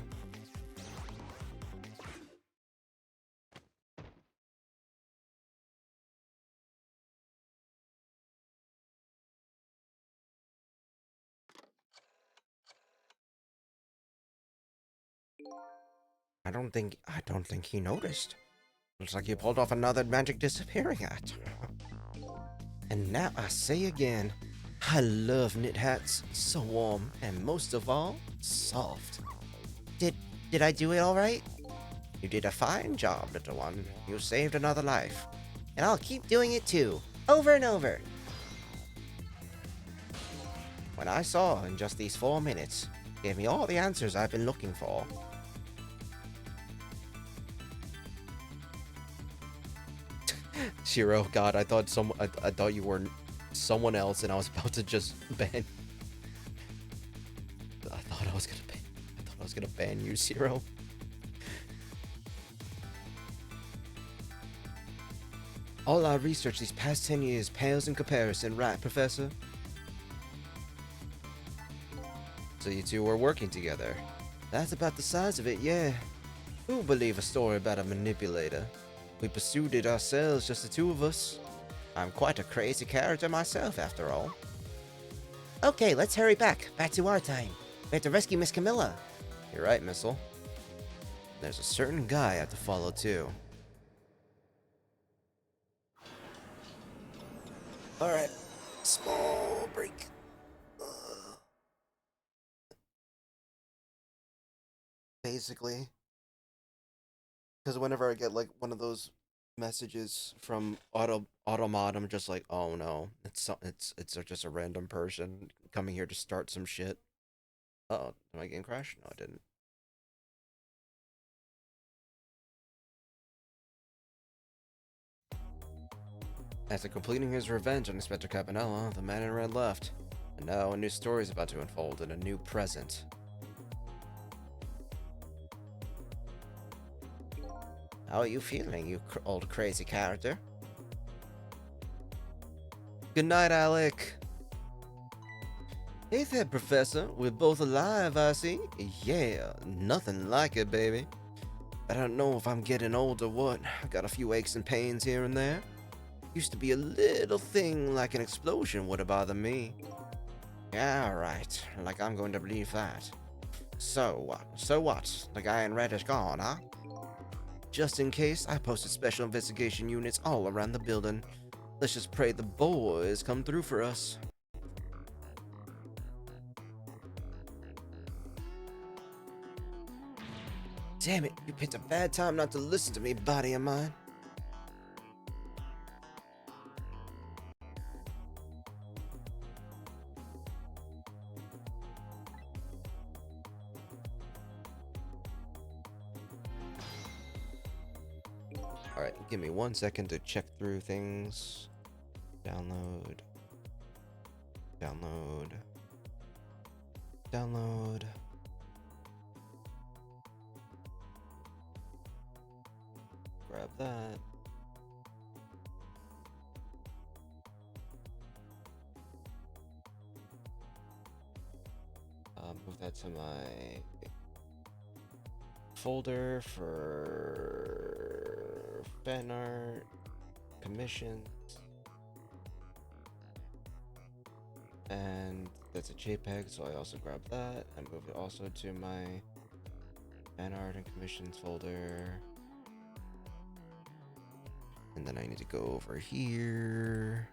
I don't think he noticed. Looks like you pulled off another magic disappearing act. And now I say again, I love knit hats. So warm, and most of all, soft. Did I do it all right? You did a fine job, little one. You saved another life. And I'll keep doing it too, over and over. What I saw in just these 4 minutes gave me all the answers I've been looking for. Shiro, God, I thought I thought you were someone else, and I was about to just ban. I thought I was gonna ban you, Shiro. All our research these past 10 years pales in comparison, right, Professor? So you two were working together. That's about the size of it, yeah. Who'll believe a story about a manipulator? We pursued it ourselves, just the two of us. I'm quite a crazy character myself, after all. Okay, let's hurry back to our time. We have to rescue Miss Camilla. You're right, Missile. There's a certain guy I have to follow, too. Alright. Small break. Basically. Because whenever I get, like, one of those messages from Automod, I'm just like, oh no. It's just a random person coming here to start some shit. Uh-oh. Am I getting crashed? No, I didn't. After completing his revenge on Inspector Cabanella, the man in red left. And now a new story is about to unfold in a new present. How are you feeling, you old crazy character? Good night, Alec. Hey there, Professor. We're both alive, I see. Yeah, nothing like it, baby. I don't know if I'm getting old or what. I got a few aches and pains here and there. Used to be a little thing like an explosion would have bothered me. Yeah, right. Like I'm going to believe that. So what? The guy in red is gone, huh? Just in case, I posted special investigation units all around the building. Let's just pray the boys come through for us. Damn it, you picked a bad time not to listen to me, body of mine. Alright, give me 1 second to check through things. Download. Grab that. Move that to my folder for fan art, commissions, and that's a JPEG, so I also grab that and move it also to my fan art and commissions folder. And then I need to go over here.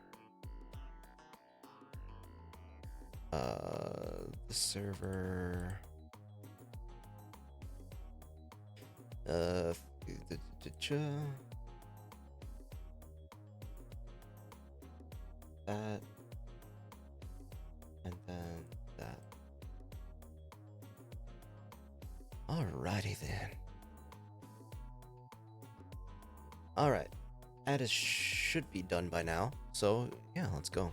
The server. That, and then that. Alrighty then. Alright. That should be done by now. So, yeah, let's go.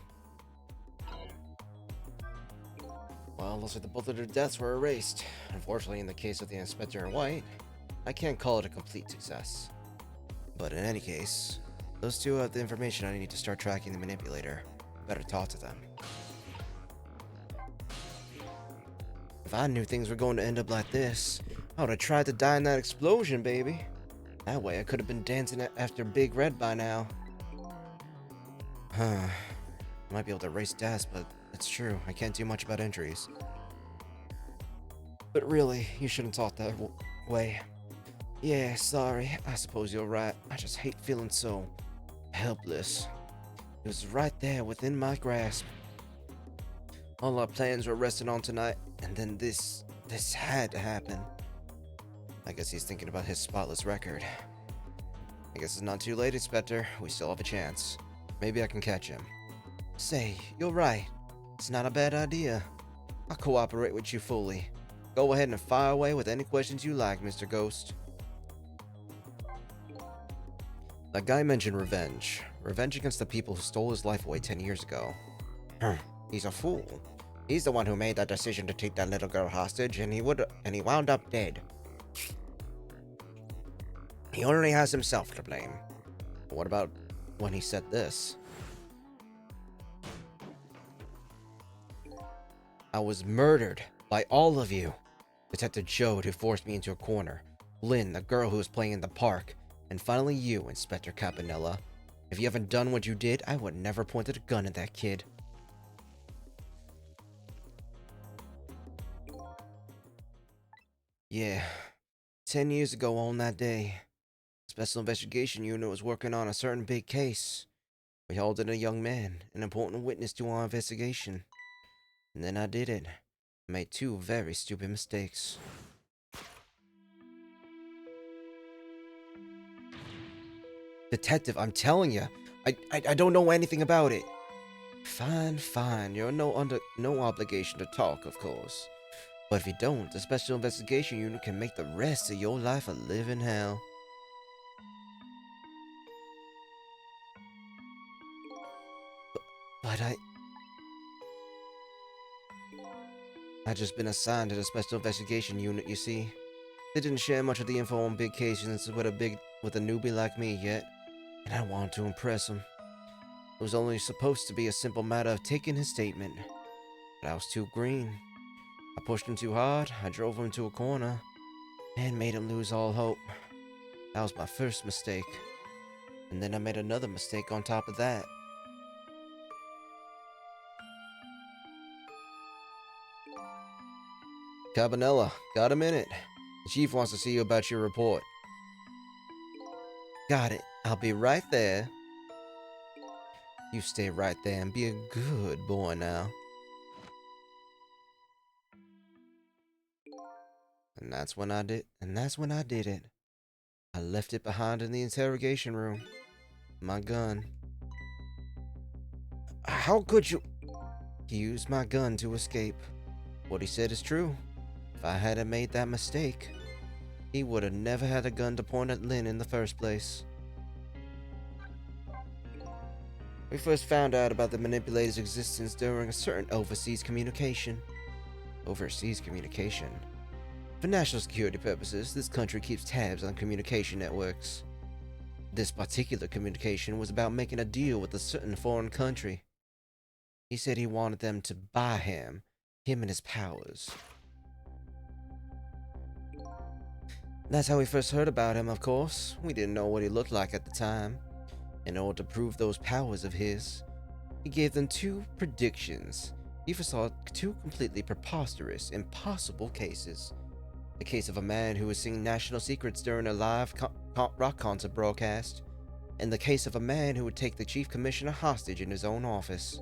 Well, looks like the both of their deaths were erased. Unfortunately, in the case of the Inspector in White, I can't call it a complete success. But in any case, those two have the information I need to start tracking the manipulator. Better talk to them. If I knew things were going to end up like this, I would have tried to die in that explosion, baby. That way I could have been dancing after Big Red by now. I might be able to erase deaths, but it's true, I can't do much about injuries. But really, you shouldn't talk that way. Yeah, sorry, I suppose you're right. I just hate feeling so helpless. It was right there within my grasp. All our plans were resting on tonight, and then this had to happen. I guess he's thinking about his spotless record. I guess it's not too late, Inspector. We still have a chance. Maybe I can catch him. Say, you're right. It's not a bad idea. I'll cooperate with you fully. Go ahead and fire away with any questions you like, Mr. Ghost. That guy mentioned revenge. Revenge against the people who stole his life away 10 years ago. He's a fool. He's the one who made that decision to take that little girl hostage, and he wound up dead. He only has himself to blame. What about when he said this? I was murdered by all of you. Detective Jode, who forced me into a corner. Lynn, the girl who was playing in the park. And finally you, Inspector Campanella. If you haven't done what you did, I would never pointed a gun at that kid. Yeah, 10 years ago on that day, Special Investigation Unit was working on a certain big case. We hauled in a young man, an important witness to our investigation. And then I did it. I made two very stupid mistakes. Detective, I'm telling you, I don't know anything about it. Fine. You're under no obligation to talk, of course. But if you don't, the Special Investigation Unit can make the rest of your life a living hell. But I just been assigned to the Special Investigation Unit, you see. They didn't share much of the info on big cases with a newbie like me yet, and I wanted to impress him. It was only supposed to be a simple matter of taking his statement, but I was too green. I pushed him too hard, I drove him to a corner, and made him lose all hope. That was my first mistake. And then I made another mistake on top of that. Cabanella, got a minute? The chief wants to see you about your report. Got it. I'll be right there. You stay right there and be a good boy now. And that's when I did it. I left it behind in the interrogation room. My gun. How could you? He used my gun to escape. What he said is true. If I hadn't made that mistake, he would have never had a gun to point at Lynn in the first place. We first found out about the manipulator's existence during a certain overseas communication. Overseas communication? For national security purposes, this country keeps tabs on communication networks. This particular communication was about making a deal with a certain foreign country. He said he wanted them to buy him and his powers. That's how we first heard about him, of course. We didn't know what he looked like at the time. In order to prove those powers of his, he gave them two predictions. He foresaw two completely preposterous, impossible cases. The case of a man who was seeing national secrets during a live rock concert broadcast, and the case of a man who would take the chief commissioner hostage in his own office.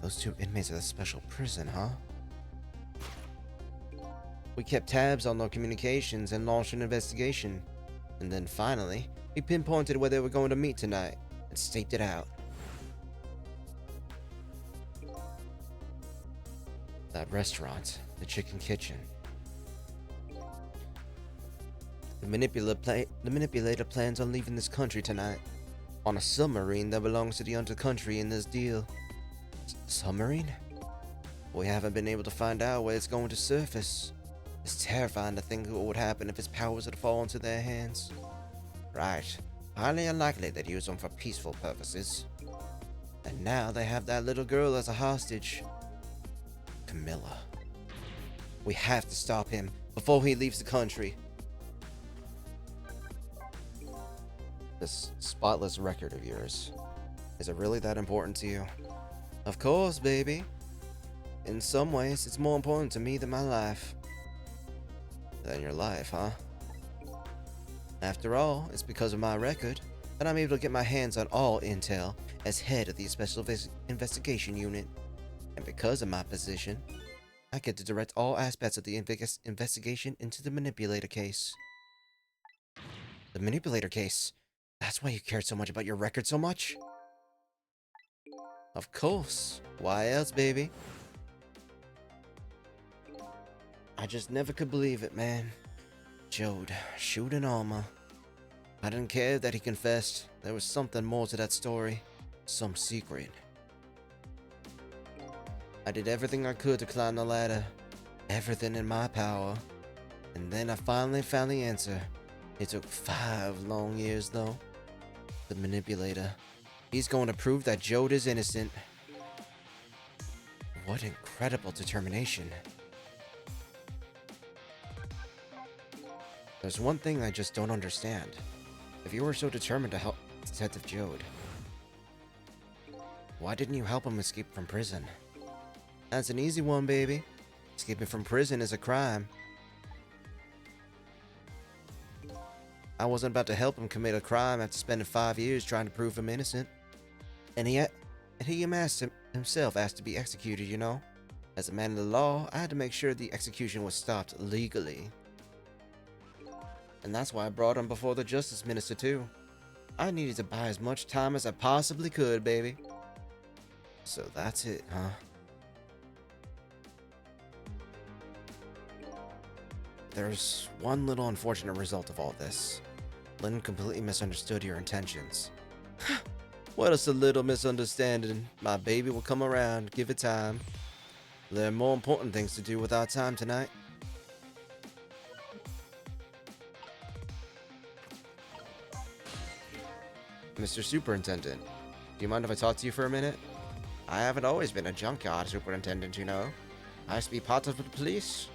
Those two inmates of the special prison, huh? We kept tabs on their communications and launched an investigation. And then finally, we pinpointed where they were going to meet tonight and staked it out. That restaurant, the Chicken Kitchen. The manipulator plans on leaving this country tonight on a submarine that belongs to the undercountry in this deal. Submarine? We haven't been able to find out where it's going to surface. It's terrifying to think what would happen if his powers had fallen into their hands. Right. Highly unlikely they'd use them for peaceful purposes. And now they have that little girl as a hostage. Camilla. We have to stop him before he leaves the country. This spotless record of yours, is it really that important to you? Of course, baby. In some ways, it's more important to me than my life. Than your life, huh? After all, it's because of my record that I'm able to get my hands on all intel as head of the Special Investigation Unit. And because of my position, I get to direct all aspects of the investigation into the Manipulator case. The Manipulator case? That's why you cared so much about your record so much? Of course. Why else, baby? I just never could believe it, man. Jode, shooting Alma. I didn't care that he confessed. There was something more to that story. Some secret. I did everything I could to climb the ladder. Everything in my power. And then I finally found the answer. It took 5 long years, though. The Manipulator. He's going to prove that Jode is innocent. What incredible determination. There's one thing I just don't understand. If you were so determined to help Detective Jode, why didn't you help him escape from prison? That's an easy one, baby. Escaping from prison is a crime. I wasn't about to help him commit a crime after spending 5 years trying to prove him innocent. And he himself asked to be executed, you know? As a man of the law, I had to make sure the execution was stopped legally. And that's why I brought him before the Justice Minister, too. I needed to buy as much time as I possibly could, baby. So that's it, huh? There's one little unfortunate result of all this. Lynn completely misunderstood your intentions. What is a little misunderstanding? My baby will come around, give it time. There are more important things to do with our time tonight. Mr. Superintendent, do you mind if I talk to you for a minute? I haven't always been a junkyard superintendent, you know. I used to be part of the police.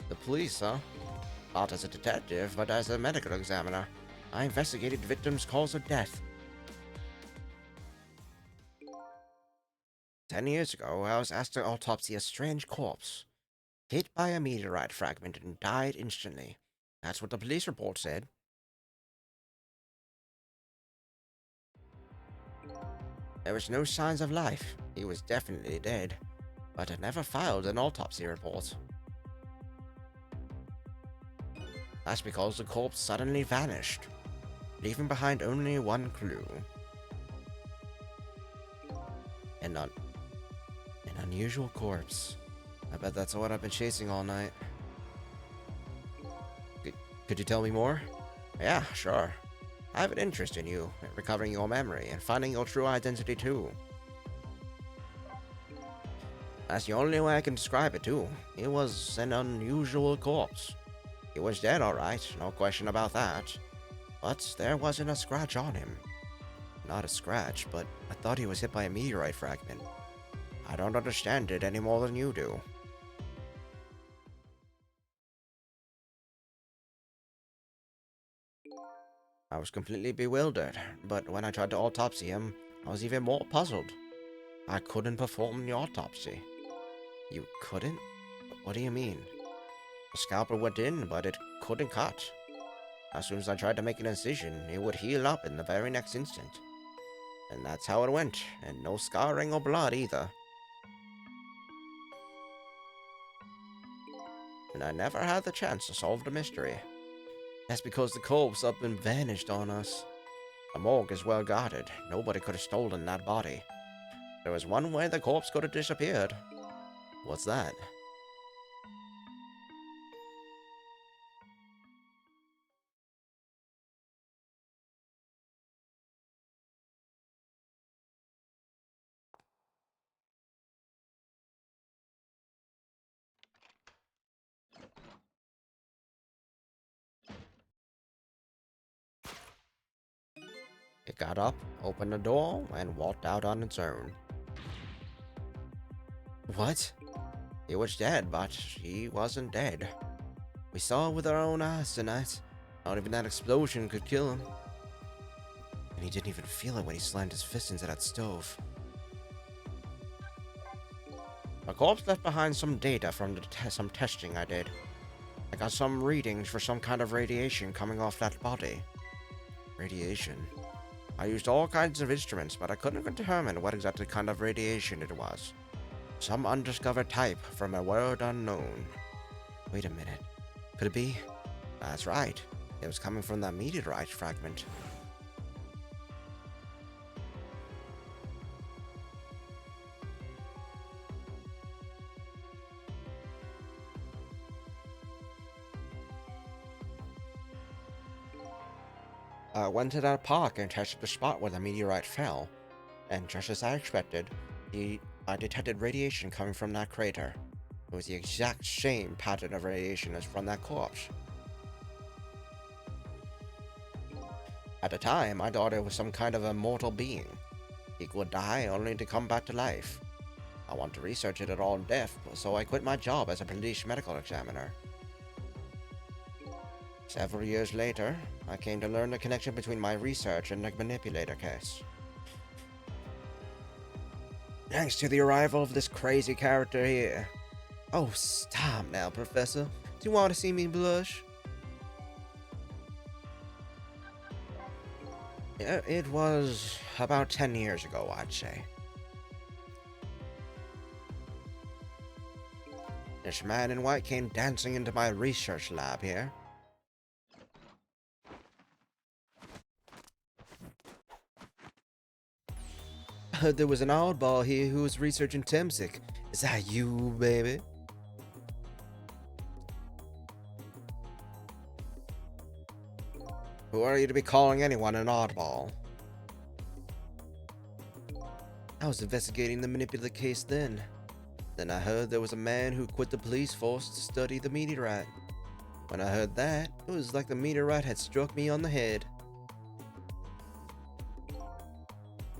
The police, huh? Not as a detective, but as a medical examiner. I investigated victims' cause of death. 10 years ago, I was asked to autopsy a strange corpse. Hit by a meteorite fragment and died instantly. That's what the police report said. There was no signs of life. He was definitely dead. But I never filed an autopsy report. That's because the corpse suddenly vanished, leaving behind only one clue. An unusual corpse. I bet that's what I've been chasing all night. Could you tell me more? Yeah, sure. I have an interest in you, in recovering your memory, and finding your true identity too. That's the only way I can describe it too. It was an unusual corpse. He was dead, alright, no question about that. But there wasn't a scratch on him. Not a scratch, but I thought he was hit by a meteorite fragment. I don't understand it any more than you do. I was completely bewildered, but when I tried to autopsy him, I was even more puzzled. I couldn't perform the autopsy. You couldn't? What do you mean? The scalpel went in, but it couldn't cut. As soon as I tried to make an incision, it would heal up in the very next instant. And that's how it went, and no scarring or blood either. And I never had the chance to solve the mystery. That's because the corpse up and vanished on us. The morgue is well guarded. Nobody could have stolen that body. There was one way the corpse could have disappeared. What's that? It got up, opened the door, and walked out on its own. What? He was dead, but he wasn't dead. We saw with our own eyes tonight. Not even that explosion could kill him. And he didn't even feel it when he slammed his fist into that stove. The corpse left behind some data from some testing I did. I got some readings for some kind of radiation coming off that body. Radiation. I used all kinds of instruments, but I couldn't determine what exactly kind of radiation it was. Some undiscovered type from a world unknown. Wait a minute. Could it be? That's right. It was coming from that meteorite fragment. I went to that park and tested the spot where the meteorite fell, and just as I expected, I detected radiation coming from that crater. It was the exact same pattern of radiation as from that corpse. At the time, I thought it was some kind of immortal being. He would die only to come back to life. I wanted to research it at all in depth, so I quit my job as a police medical examiner. Several years later, I came to learn the connection between my research and the manipulator case. Thanks to the arrival of this crazy character here. Oh, stop now, Professor. Do you want to see me blush? It was about 10 years ago, I'd say. This man in white came dancing into my research lab here. I heard there was an oddball here who was researching Temsic. Is that you, baby? Who are you to be calling anyone an oddball? I was investigating the manipulator case then. Then I heard there was a man who quit the police force to study the meteorite. When I heard that, it was like the meteorite had struck me on the head.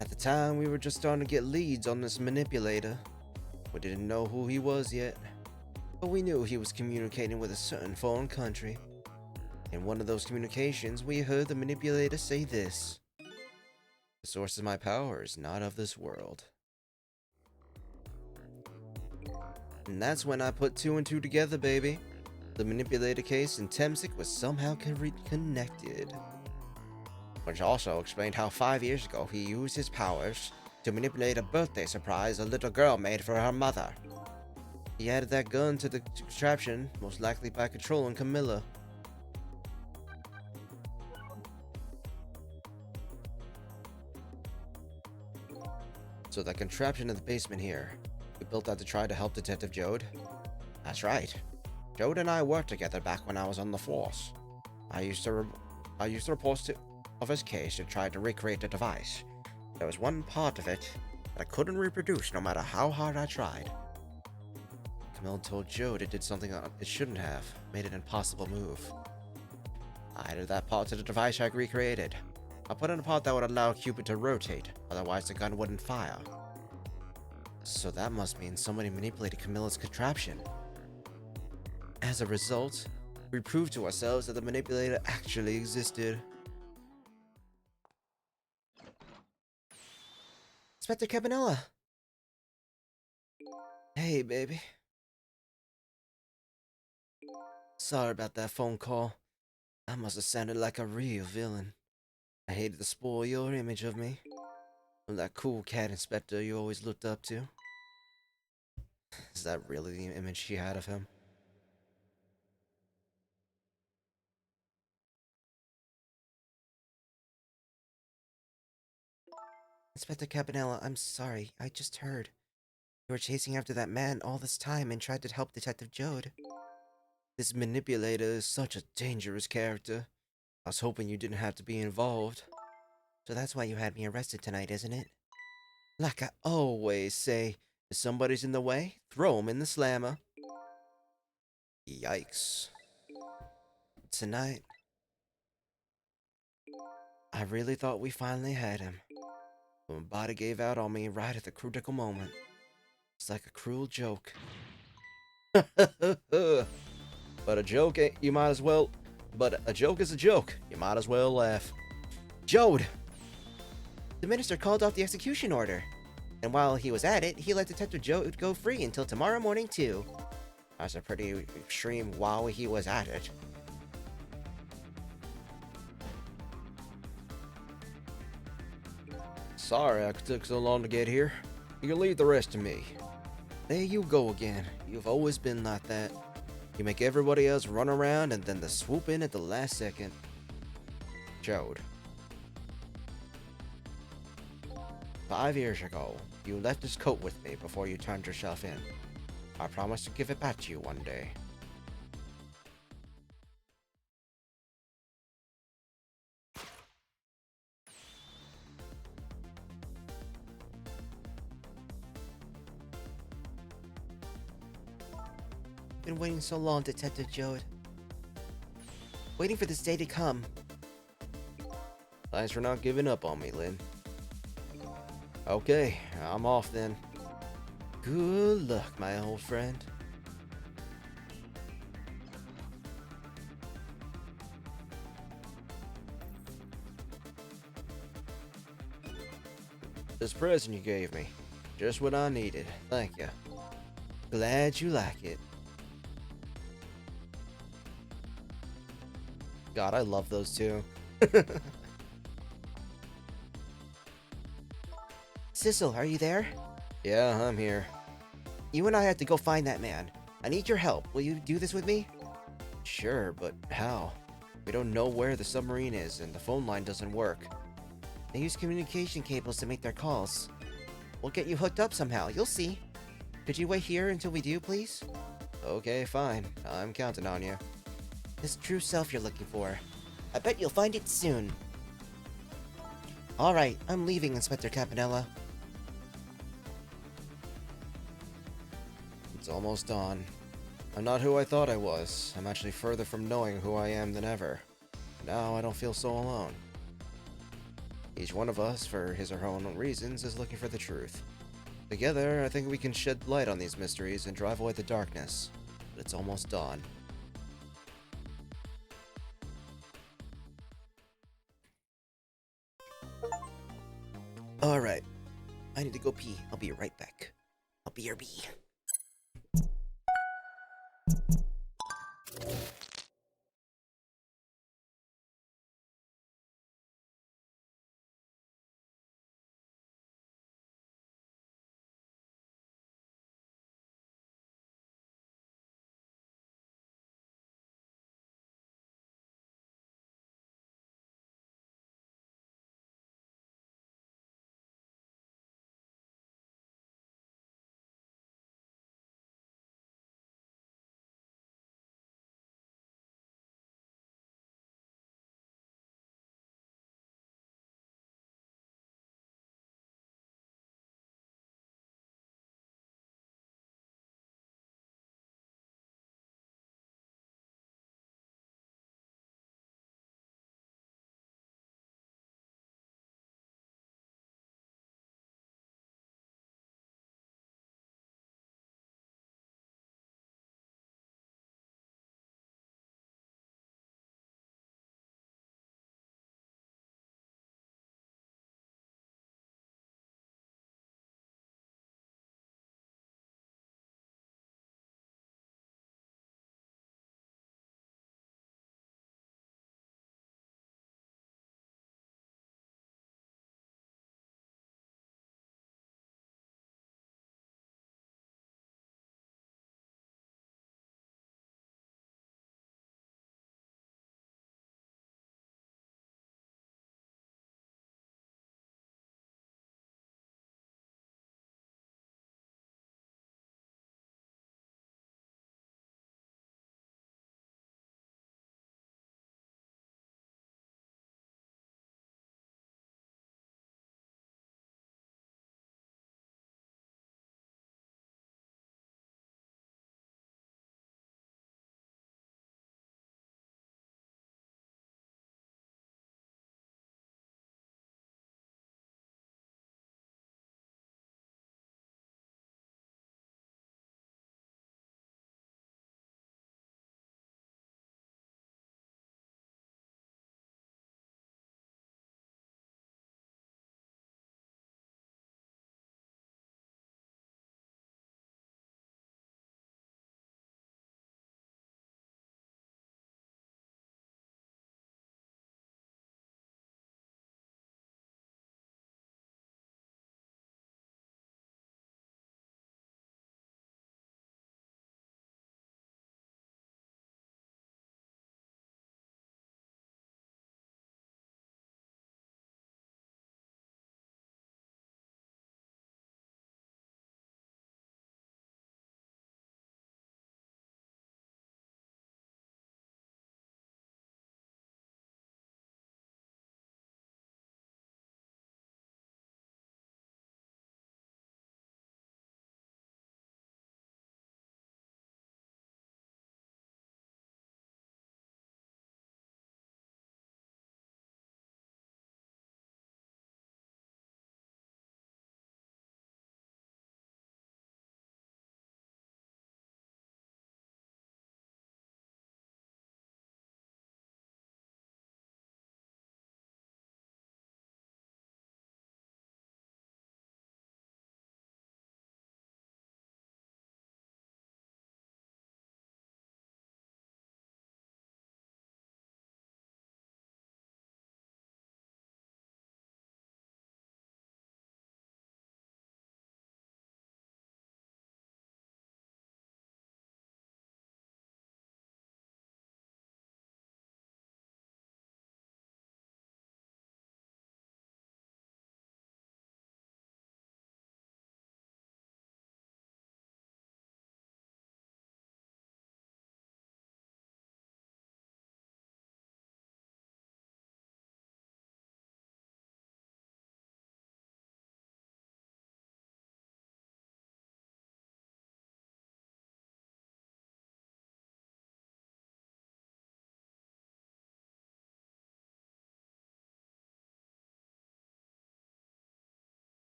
At the time, we were just starting to get leads on this manipulator. We didn't know who he was yet, but we knew he was communicating with a certain foreign country. In one of those communications, we heard the manipulator say this: "The source of my power is not of this world." And that's when I put two and two together, baby. The manipulator case and Temsic was somehow connected. Which also explained how 5 years ago he used his powers to manipulate a birthday surprise a little girl made for her mother. He added that gun to the contraption, most likely by controlling Camilla. So that contraption in the basement here, we built that to try to help Detective Jode? That's right. Jode and I worked together back when I was on the force. I used the reports of his case and tried to recreate the device. There was one part of it that I couldn't reproduce no matter how hard I tried. Camille told Jode it did something it shouldn't have, made an impossible move. I added that part to the device I recreated. I put in a part that would allow Cupid to rotate, otherwise the gun wouldn't fire. So that must mean somebody manipulated Camilla's contraption. As a result, we proved to ourselves that the manipulator actually existed. Inspector Cabanella! Hey, baby. Sorry about that phone call. I must have sounded like a real villain. I hated to spoil your image of me. I'm that cool cat inspector you always looked up to. Is that really the image she had of him? Inspector Cabanella, I'm sorry. I just heard. You were chasing after that man all this time and tried to help Detective Jode. This manipulator is such a dangerous character. I was hoping you didn't have to be involved. So that's why you had me arrested tonight, isn't it? Like I always say, if somebody's in the way, throw 'em in the slammer. Yikes. Tonight, I really thought we finally had him. But my body gave out on me right at the critical moment. It's like a cruel joke. But a joke ain't, you might as well. But a joke is a joke. You might as well laugh. Jode! The minister called off the execution order. And while he was at it, he let Detective Jode go free until tomorrow morning, too. That's a pretty extreme while he was at it. Sorry I took so long to get here. You can leave the rest to me. There you go again. You've always been like that. You make everybody else run around and then they swoop in at the last second. Jode. 5 years ago, you left this coat with me before you turned yourself in. I promise to give it back to you one day. Been waiting so long, Detective Jode. Waiting for this day to come. Thanks for not giving up on me, Lynn. Okay, I'm off then. Good luck, my old friend. This present you gave me. Just what I needed. Thank you. Glad you like it. God, I love those two. Sissel, are you there? Yeah, I'm here. You and I have to go find that man. I need your help. Will you do this with me? Sure, but how? We don't know where the submarine is, and the phone line doesn't work. They use communication cables to make their calls. We'll get you hooked up somehow, you'll see. Could you wait here until we do, please? Okay, fine. I'm counting on you. This true self you're looking for. I bet you'll find it soon. Alright, I'm leaving, Inspector Campanella. It's almost dawn. I'm not who I thought I was. I'm actually further from knowing who I am than ever. Now I don't feel so alone. Each one of us, for his or her own reasons, is looking for the truth. Together, I think we can shed light on these mysteries and drive away the darkness. But it's almost dawn. Alright. I need to go pee. I'll be right back. I'll be your bee.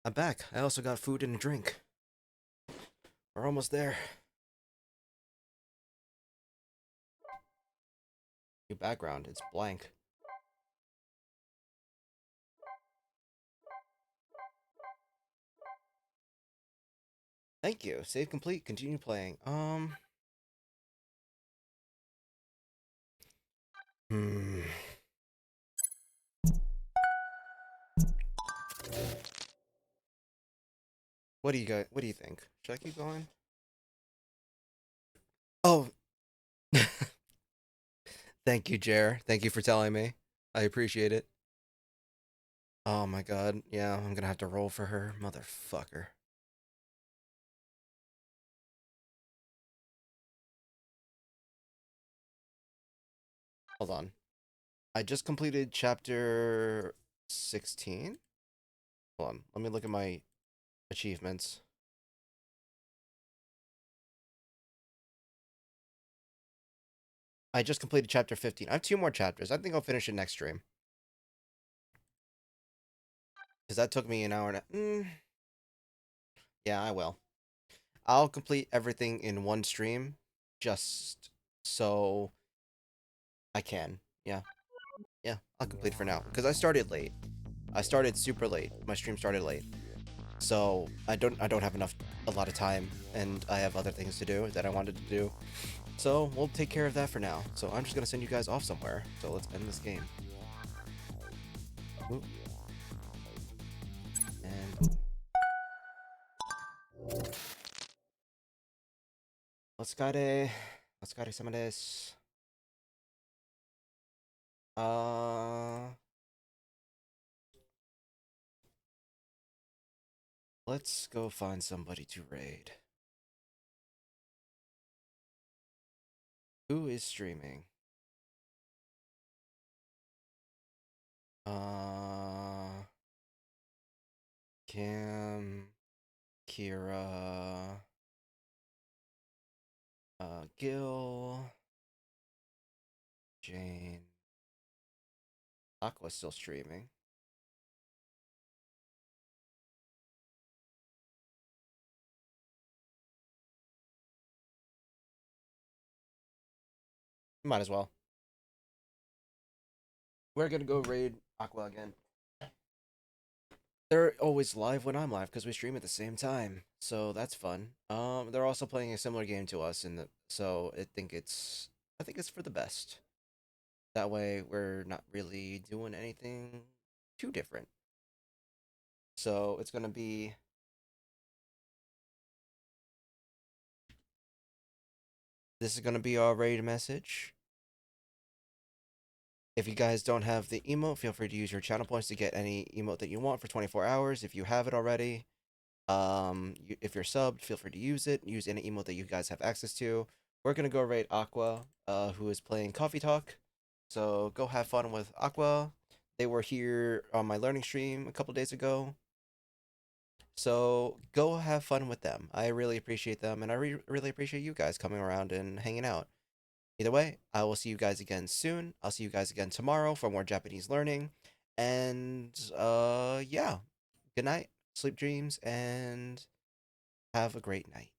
I'm back. I also got food and a drink. We're almost there. New background. It's blank. Thank you. Save complete. Continue playing. Hmm. What do you guys? What do you think? Should I keep going? Oh, thank you, Jer. Thank you for telling me. I appreciate it. Oh my god. Yeah, I'm gonna have to roll for her, motherfucker. Hold on. I just completed chapter 16. Hold on. Let me look at my achievements. I just completed chapter 15. I have 2 more chapters. I think I'll finish it next stream. Because that took me an hour and yeah, I will. I'll complete everything in one stream. Just so I can. Yeah. Yeah, I'll complete for now. Because I started late. I started super late. My stream started late. So I don't have a lot of time, and I have other things to do that I wanted to do. So we'll take care of that for now. So I'm just gonna send you guys off somewhere. So let's end this game. Ooh. And let's some of this. Uh, let's go find somebody to raid. Who is streaming? Uh, Cam, Kira, Gil, Jane. Aqua's still streaming. Might as well. We're gonna go raid Aqua again. They're always live when I'm live because we stream at the same time, so that's fun. They're also playing a similar game to us, so I think it's for the best. That way, we're not really doing anything too different. So it's gonna be. This is gonna be our raid message. If you guys don't have the emote, feel free to use your channel points to get any emote that you want for 24 hours. If you have it already, if you're subbed, feel free to use it. Use any emote that you guys have access to. We're gonna go raid Aqua, who is playing Coffee Talk. So go have fun with Aqua. They were here on my learning stream a couple days ago. So go have fun with them. I really appreciate them, and I really appreciate you guys coming around and hanging out. Either way, I will see you guys again soon. I'll see you guys again tomorrow for more Japanese learning. And yeah. Good night, sleep dreams, and have a great night.